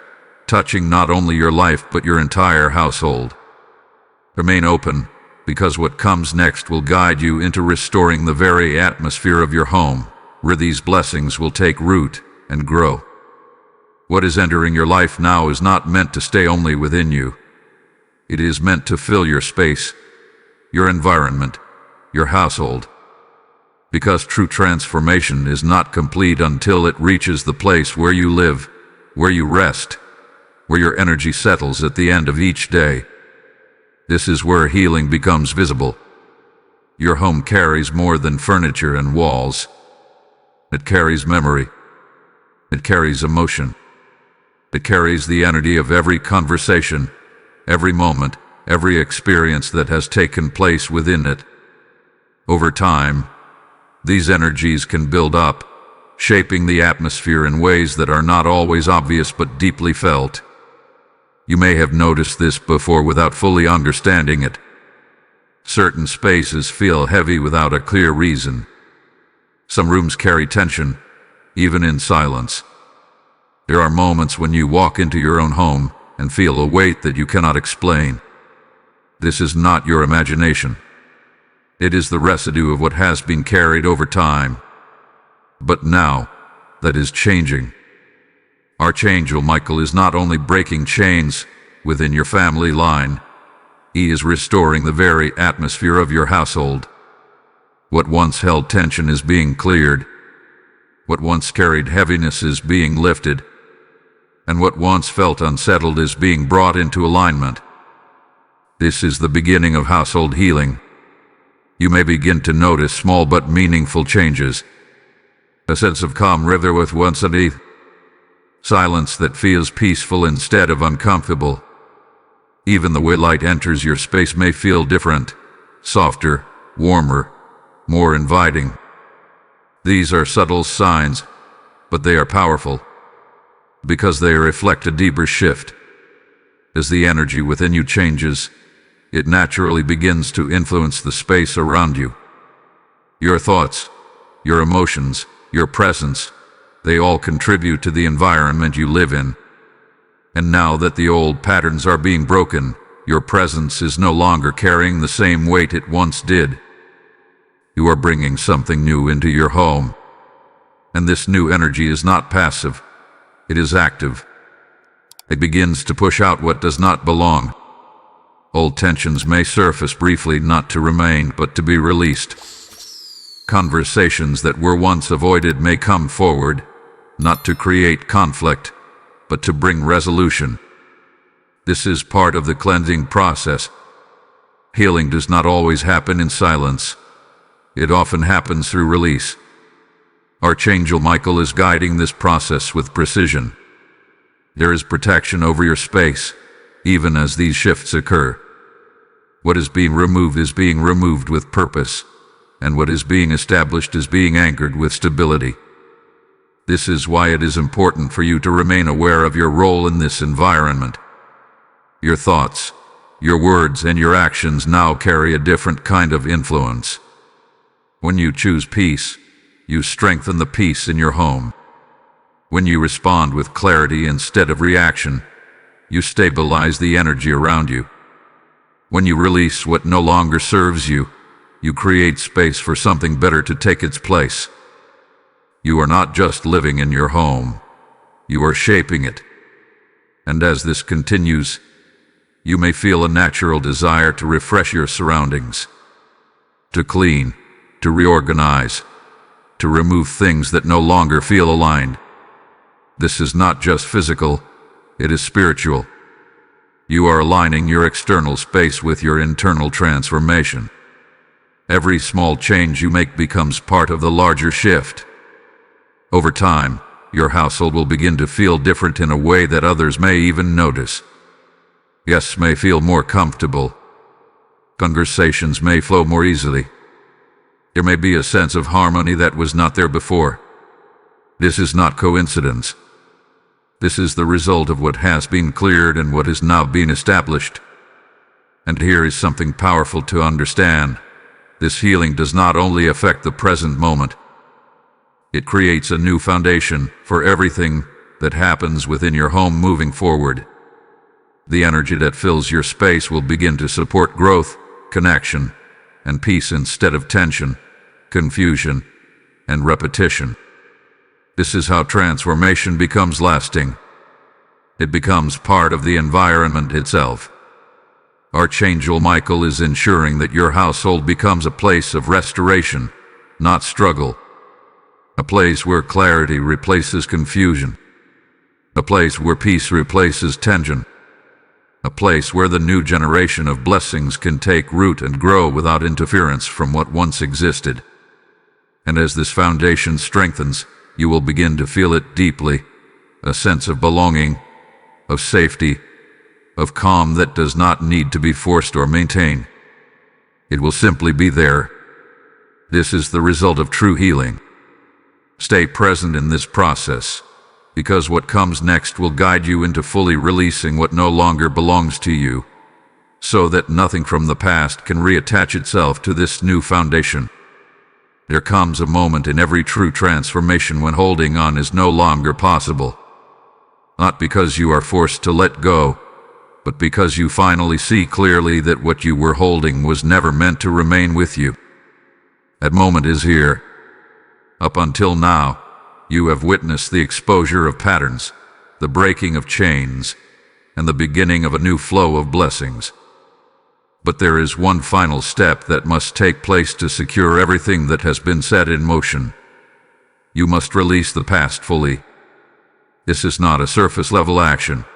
touching not only your life but your entire household. Remain open, because what comes next will guide you into restoring the very atmosphere of your home, where these blessings will take root and grow. What is entering your life now is not meant to stay only within you. It is meant to fill your space, your environment, your household. Because true transformation is not complete until it reaches the place where you live, where you rest, where your energy settles at the end of each day. This is where healing becomes visible. Your home carries more than furniture and walls. It carries memory. It carries emotion. It carries the energy of every conversation, every moment, every experience that has taken place within it. Over time, these energies can build up, shaping the atmosphere in ways that are not always obvious but deeply felt. You may have noticed this before without fully understanding it. Certain spaces feel heavy without a clear reason. Some rooms carry tension, even in silence. There are moments when you walk into your own home and feel a weight that you cannot explain. This is not your imagination. It is the residue of what has been carried over time. But now, that is changing. Archangel Michael is not only breaking chains within your family line, he is restoring the very atmosphere of your household. What once held tension is being cleared. What once carried heaviness is being lifted. And what once felt unsettled is being brought into alignment. This is the beginning of household healing. You may begin to notice small but meaningful changes. A sense of calm river with once a deep silence that feels peaceful instead of uncomfortable. Even the way light enters your space may feel different, softer, warmer, more inviting. These are subtle signs, but they are powerful, because they reflect a deeper shift. As the energy within you changes, it naturally begins to influence the space around you. Your thoughts, your emotions, your presence, they all contribute to the environment you live in. And now that the old patterns are being broken, your presence is no longer carrying the same weight it once did. You are bringing something new into your home. And this new energy is not passive, it is active. It begins to push out what does not belong. Old tensions may surface briefly, not to remain, but to be released. Conversations that were once avoided may come forward, not to create conflict, but to bring resolution. This is part of the cleansing process. Healing does not always happen in silence. It often happens through release. Archangel Michael is guiding this process with precision. There is protection over your space, even as these shifts occur. What is being removed with purpose, and what is being established is being anchored with stability. This is why it is important for you to remain aware of your role in this environment. Your thoughts, your words, and your actions now carry a different kind of influence. When you choose peace, you strengthen the peace in your home. When you respond with clarity instead of reaction, you stabilize the energy around you. When you release what no longer serves you, you create space for something better to take its place. You are not just living in your home, you are shaping it. And as this continues, you may feel a natural desire to refresh your surroundings, to clean, to reorganize, to remove things that no longer feel aligned. This is not just physical, it is spiritual. You are aligning your external space with your internal transformation. Every small change you make becomes part of the larger shift. Over time, your household will begin to feel different in a way that others may even notice. Guests may feel more comfortable. Conversations may flow more easily. There may be a sense of harmony that was not there before. This is not coincidence. This is the result of what has been cleared and what is now being established. And here is something powerful to understand. This healing does not only affect the present moment. It creates a new foundation for everything that happens within your home moving forward. The energy that fills your space will begin to support growth, connection, and peace instead of tension, confusion, and repetition. This is how transformation becomes lasting. It becomes part of the environment itself. Archangel Michael is ensuring that your household becomes a place of restoration, not struggle. A place where clarity replaces confusion. A place where peace replaces tension. A place where the new generation of blessings can take root and grow without interference from what once existed. And as this foundation strengthens, you will begin to feel it deeply, a sense of belonging, of safety, of calm that does not need to be forced or maintained. It will simply be there. This is the result of true healing. Stay present in this process, because what comes next will guide you into fully releasing what no longer belongs to you, so that nothing from the past can reattach itself to this new foundation. There comes a moment in every true transformation when holding on is no longer possible. Not because you are forced to let go, but because you finally see clearly that what you were holding was never meant to remain with you. That moment is here. Up until now, you have witnessed the exposure of patterns, the breaking of chains, and the beginning of a new flow of blessings. But there is one final step that must take place to secure everything that has been set in motion. You must release the past fully. This is not a surface-level action.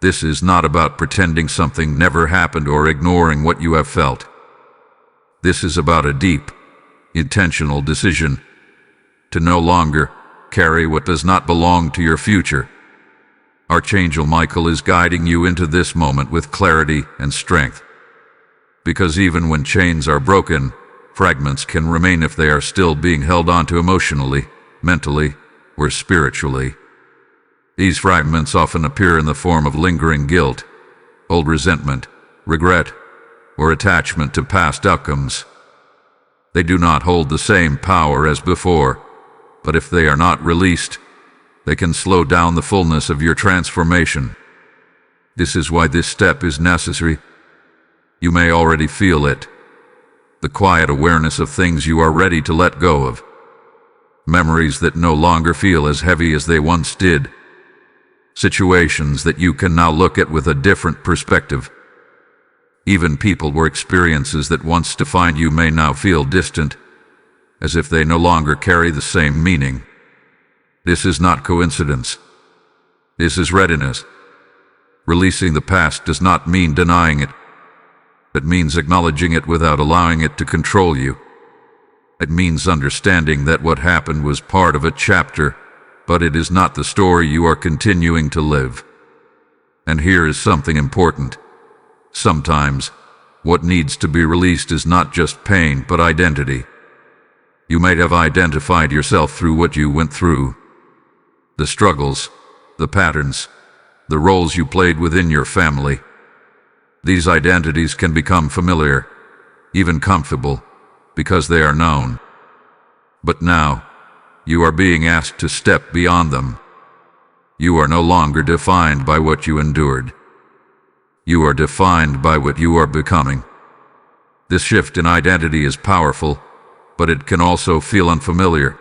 This is not about pretending something never happened or ignoring what you have felt. This is about a deep, intentional decision to no longer carry what does not belong to your future. Archangel Michael is guiding you into this moment with clarity and strength. Because even when chains are broken, fragments can remain if they are still being held onto emotionally, mentally, or spiritually. These fragments often appear in the form of lingering guilt, old resentment, regret, or attachment to past outcomes. They do not hold the same power as before, but if they are not released, They can slow down the fullness of your transformation. This is why this step is necessary. You may already feel it. The quiet awareness of things you are ready to let go of. Memories that no longer feel as heavy as they once did. Situations that you can now look at with a different perspective. Even people or experiences that once defined you may now feel distant, as if they no longer carry the same meaning. This is not coincidence. This is readiness. Releasing the past does not mean denying it. It means acknowledging it without allowing it to control you. It means understanding that what happened was part of a chapter, but it is not the story you are continuing to live. And here is something important. Sometimes, what needs to be released is not just pain, but identity. You may have identified yourself through what you went through. The struggles, the patterns, the roles you played within your family. These identities can become familiar, even comfortable, because they are known. But now, you are being asked to step beyond them. You are no longer defined by what you endured. You are defined by what you are becoming. This shift in identity is powerful, but it can also feel unfamiliar.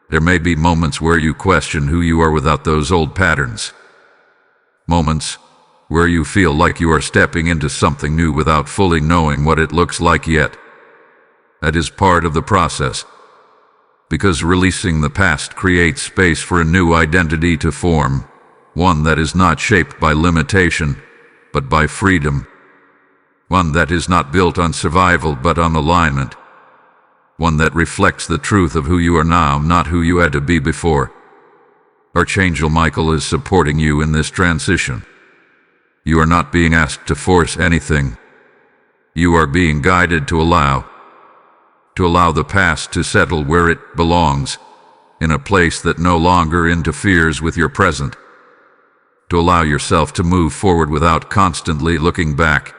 There may be moments where you question who you are without those old patterns. Moments where you feel like you are stepping into something new without fully knowing what it looks like yet. That is part of the process, because releasing the past creates space for a new identity to form, one that is not shaped by limitation, but by freedom, one that is not built on survival but on alignment, one that reflects the truth of who you are now, not who you had to be before. Archangel Michael is supporting you in this transition. You are not being asked to force anything. You are being guided to allow the past to settle where it belongs, in a place that no longer interferes with your present. To allow yourself to move forward without constantly looking back.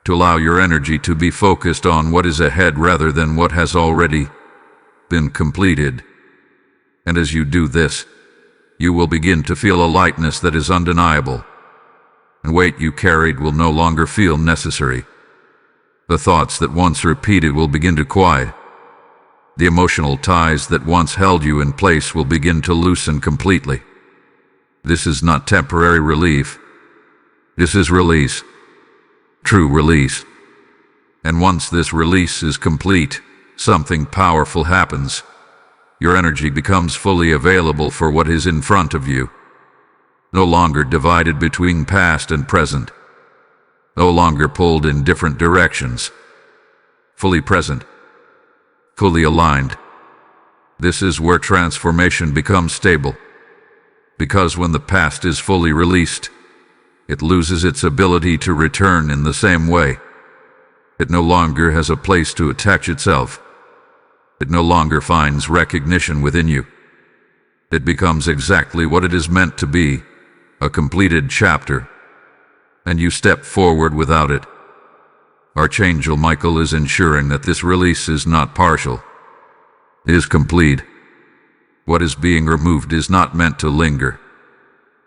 To allow your energy to be focused on what is ahead rather than what has already been completed. And as you do this, you will begin to feel a lightness that is undeniable. And weight you carried will no longer feel necessary. The thoughts that once repeated will begin to quiet. The emotional ties that once held you in place will begin to loosen completely. This is not temporary relief. This is release. True release. And once this release is complete, something powerful happens. Your energy becomes fully available for what is in front of you. No longer divided between past and present. No longer pulled in different directions. Fully present. Fully aligned. This is where transformation becomes stable. Because when the past is fully released, it loses its ability to return in the same way. It no longer has a place to attach itself. It no longer finds recognition within you. It becomes exactly what it is meant to be, a completed chapter, and you step forward without it. Archangel Michael is ensuring that this release is not partial. It is complete. What is being removed is not meant to linger.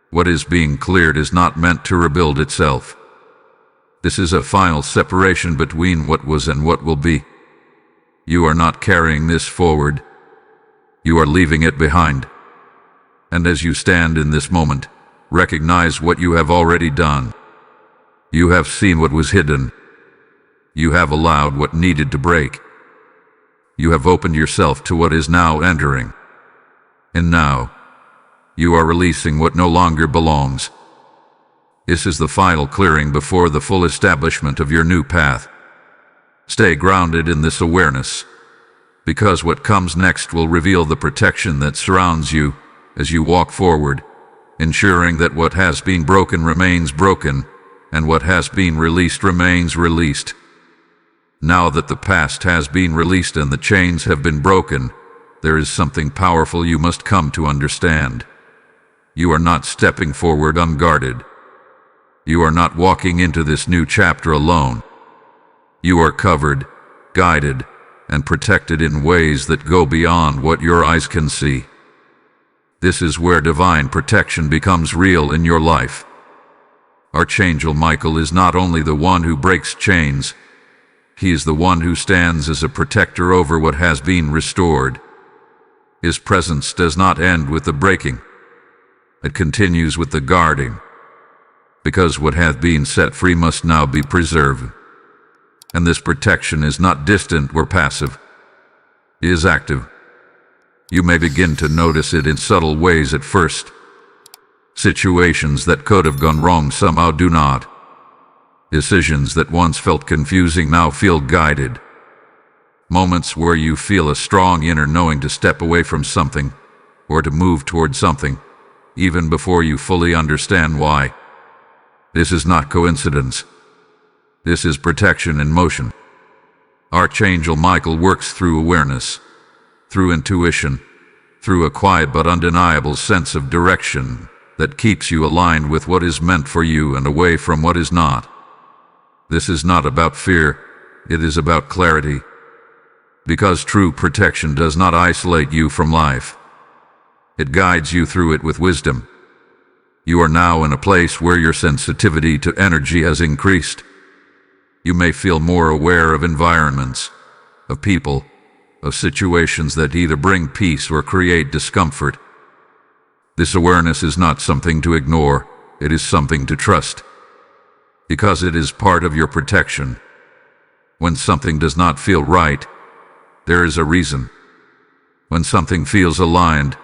What is being cleared is not meant to rebuild itself. This is a final separation between what was and what will be. You are not carrying this forward. You are leaving it behind. And as you stand in this moment, recognize what you have already done. You have seen what was hidden. You have allowed what needed to break. You have opened yourself to what is now entering. And now, you are releasing what no longer belongs. This is the final clearing before the full establishment of your new path. Stay grounded in this awareness, because what comes next will reveal the protection that surrounds you as you walk forward, ensuring that what has been broken remains broken, and what has been released remains released. Now that the past has been released and the chains have been broken, there is something powerful you must come to understand. You are not stepping forward unguarded. You are not walking into this new chapter alone. You are covered, guided, and protected in ways that go beyond what your eyes can see. This is where divine protection becomes real in your life. Archangel Michael is not only the one who breaks chains, he is the one who stands as a protector over what has been restored. His presence does not end with the breaking. It continues with the guarding, because what hath been set free must now be preserved. And this protection is not distant or passive. It is active. You may begin to notice it in subtle ways at first. Situations that could have gone wrong somehow do not. Decisions that once felt confusing now feel guided. Moments where you feel a strong inner knowing to step away from something, or to move toward something, even before you fully understand why. This is not coincidence. This is protection in motion. Archangel Michael works through awareness, through intuition, through a quiet but undeniable sense of direction that keeps you aligned with what is meant for you and away from what is not. This is not about fear, it is about clarity. Because true protection does not isolate you from life. It guides you through it with wisdom. You are now in a place where your sensitivity to energy has increased. You may feel more aware of environments, of people, of situations that either bring peace or create discomfort. This awareness is not something to ignore, it is something to trust. Because it is part of your protection. When something does not feel right, there is a reason. When something feels aligned,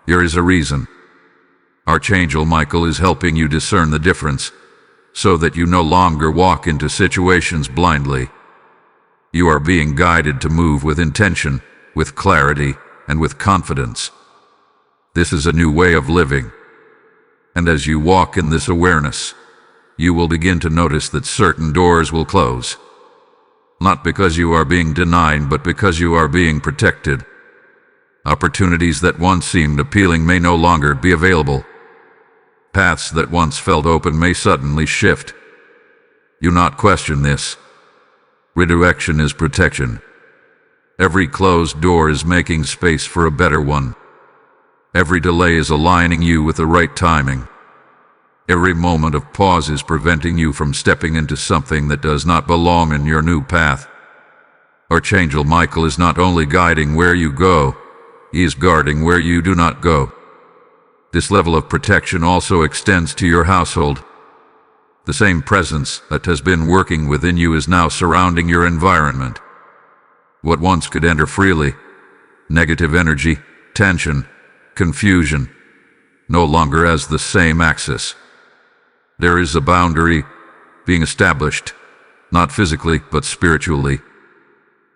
there is a reason. Archangel Michael is helping you discern the difference, so that you no longer walk into situations blindly. You are being guided to move with intention, with clarity, and with confidence. This is a new way of living. And as you walk in this awareness, you will begin to notice that certain doors will close. Not because you are being denied, but because you are being protected. Opportunities that once seemed appealing may no longer be available. Paths that once felt open may suddenly shift. Do not question this. Redirection is protection. Every closed door is making space for a better one. Every delay is aligning you with the right timing. Every moment of pause is preventing you from stepping into something that does not belong in your new path. Archangel Michael is not only guiding where you go, he is guarding where you do not go. This level of protection also extends to your household. The same presence that has been working within you is now surrounding your environment. What once could enter freely, negative energy, tension, confusion, no longer has the same access. There is a boundary being established, not physically but spiritually.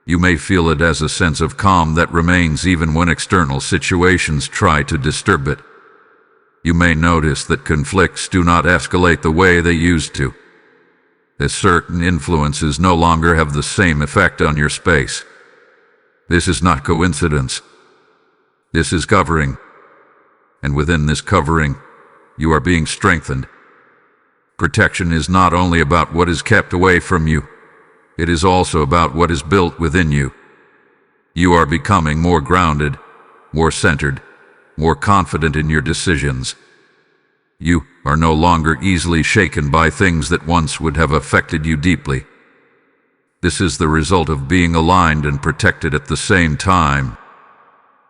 You may feel it as a sense of calm that remains even when external situations try to disturb it. You may notice that conflicts do not escalate the way they used to. As certain influences no longer have the same effect on your space. This is not coincidence. This is covering. And within this covering, you are being strengthened. Protection is not only about what is kept away from you, it is also about what is built within you. You are becoming more grounded, more centered, more confident in your decisions. You are no longer easily shaken by things that once would have affected you deeply. This is the result of being aligned and protected at the same time.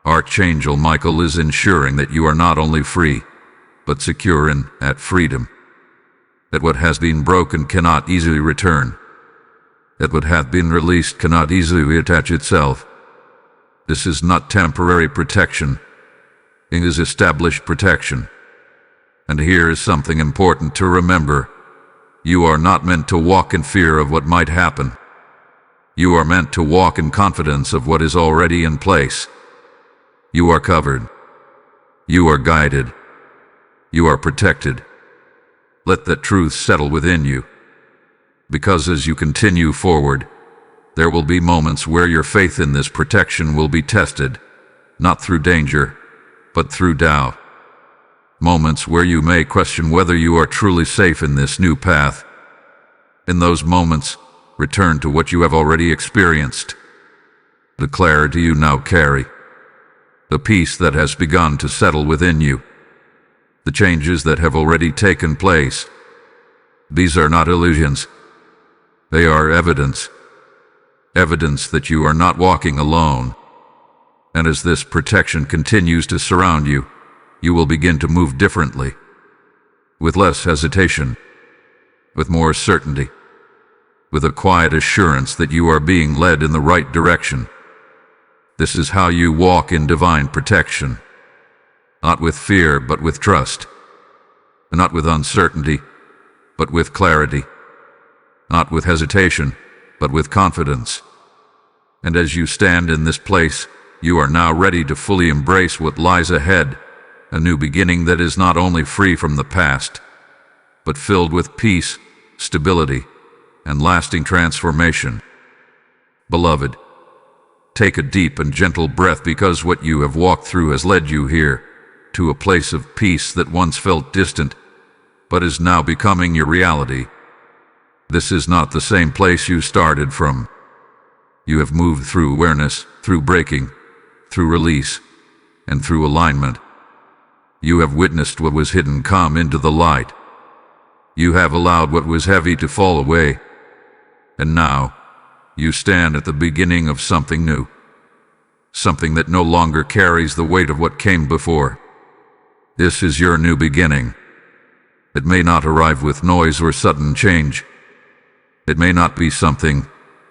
Archangel Michael is ensuring that you are not only free, but secure and at freedom. That what has been broken cannot easily return. That what hath been released cannot easily reattach itself. This is not temporary protection. It is established protection. And here is something important to remember. You are not meant to walk in fear of what might happen. You are meant to walk in confidence of what is already in place. You are covered. You are guided. You are protected. Let that truth settle within you. Because as you continue forward, there will be moments where your faith in this protection will be tested, not through danger, but through doubt. Moments where you may question whether you are truly safe in this new path. In those moments, return to what you have already experienced, the clarity you now carry, the peace that has begun to settle within you, the changes that have already taken place. These are not illusions. They are evidence. Evidence that you are not walking alone. And as this protection continues to surround you, you will begin to move differently, with less hesitation, with more certainty, with a quiet assurance that you are being led in the right direction. This is how you walk in divine protection, not with fear but with trust, not with uncertainty but with clarity, not with hesitation but with confidence. And as you stand in this place, you are now ready to fully embrace what lies ahead, a new beginning that is not only free from the past, but filled with peace, stability, and lasting transformation. Beloved, take a deep and gentle breath, because what you have walked through has led you here, to a place of peace that once felt distant, but is now becoming your reality. This is not the same place you started from. You have moved through awareness, through breaking, through release, and through alignment. You have witnessed what was hidden come into the light. You have allowed what was heavy to fall away. And now, you stand at the beginning of something new. Something that no longer carries the weight of what came before. This is your new beginning. It may not arrive with noise or sudden change. It may not be something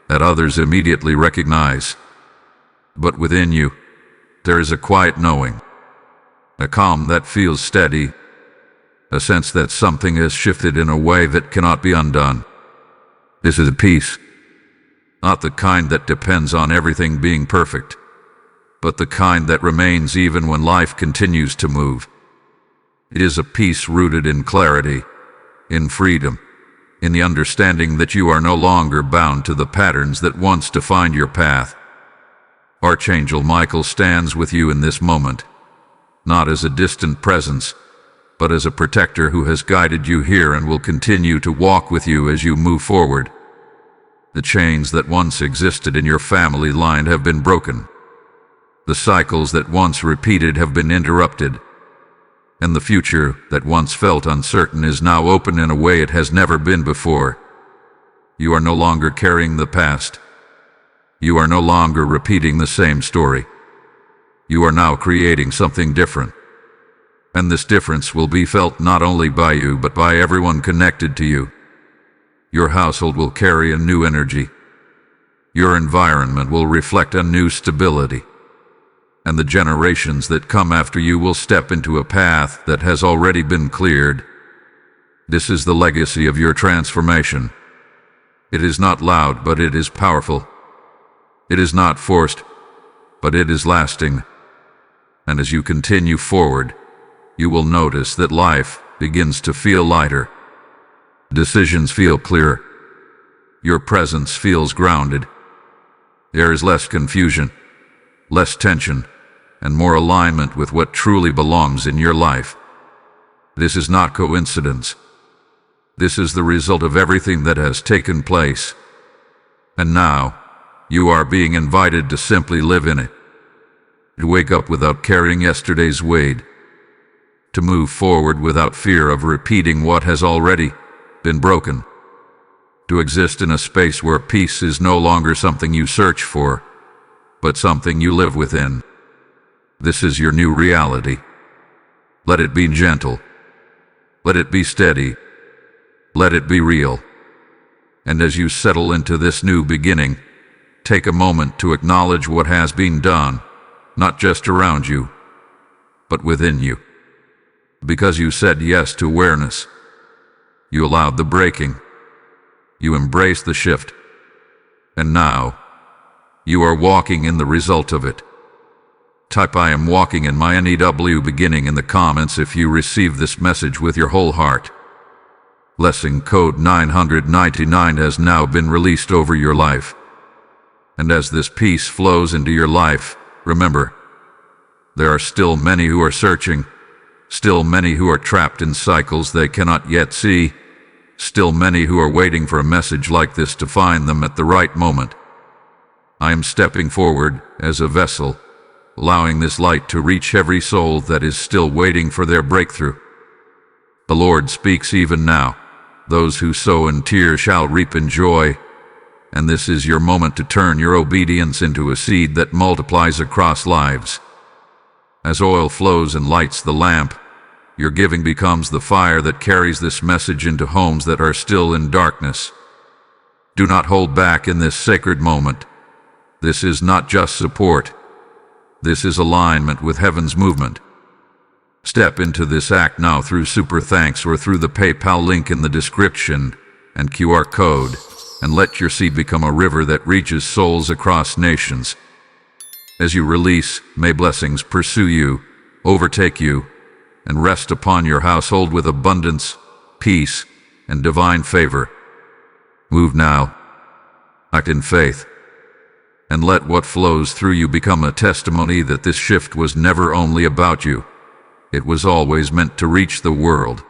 that others immediately recognize. But within you, there is a quiet knowing, a calm that feels steady, a sense that something has shifted in a way that cannot be undone. This is a peace, not the kind that depends on everything being perfect, but the kind that remains even when life continues to move. It is a peace rooted in clarity, in freedom, in the understanding that you are no longer bound to the patterns that once defined your path. Archangel Michael stands with you in this moment, not as a distant presence, but as a protector who has guided you here and will continue to walk with you as you move forward. The chains that once existed in your family line have been broken. The cycles that once repeated have been interrupted. And the future that once felt uncertain is now open in a way it has never been before. You are no longer carrying the past. You are no longer repeating the same story. You are now creating something different. And this difference will be felt not only by you but by everyone connected to you. Your household will carry a new energy. Your environment will reflect a new stability. And the generations that come after you will step into a path that has already been cleared. This is the legacy of your transformation. It is not loud, but it is powerful. It is not forced, but it is lasting. And as you continue forward, you will notice that life begins to feel lighter. Decisions feel clearer. Your presence feels grounded. There is less confusion, less tension, and more alignment with what truly belongs in your life. This is not coincidence. This is the result of everything that has taken place. And now, you are being invited to simply live in it. To wake up without carrying yesterday's weight. To move forward without fear of repeating what has already been broken. To exist in a space where peace is no longer something you search for, but something you live within. This is your new reality. Let it be gentle. Let it be steady. Let it be real. And as you settle into this new beginning, take a moment to acknowledge what has been done, not just around you, but within you. Because you said yes to awareness. You allowed the breaking. You embraced the shift. And now, you are walking in the result of it. Type "I am walking in my NEW beginning" in the comments if you receive this message with your whole heart. Blessing code 999 has now been released over your life. And as this peace flows into your life, remember, there are still many who are searching, still many who are trapped in cycles they cannot yet see, still many who are waiting for a message like this to find them at the right moment. I am stepping forward as a vessel, allowing this light to reach every soul that is still waiting for their breakthrough. The Lord speaks even now. Those who sow in tears shall reap in joy, and this is your moment to turn your obedience into a seed that multiplies across lives. As oil flows and lights the lamp, your giving becomes the fire that carries this message into homes that are still in darkness. Do not hold back in this sacred moment. This is not just support. This is alignment with heaven's movement. Step into this act now through Super Thanks or through the PayPal link in the description and QR code, and let your seed become a river that reaches souls across nations. As you release, may blessings pursue you, overtake you, and rest upon your household with abundance, peace, and divine favor. Move now. Act in faith. And let what flows through you become a testimony that this shift was never only about you. It was always meant to reach the world.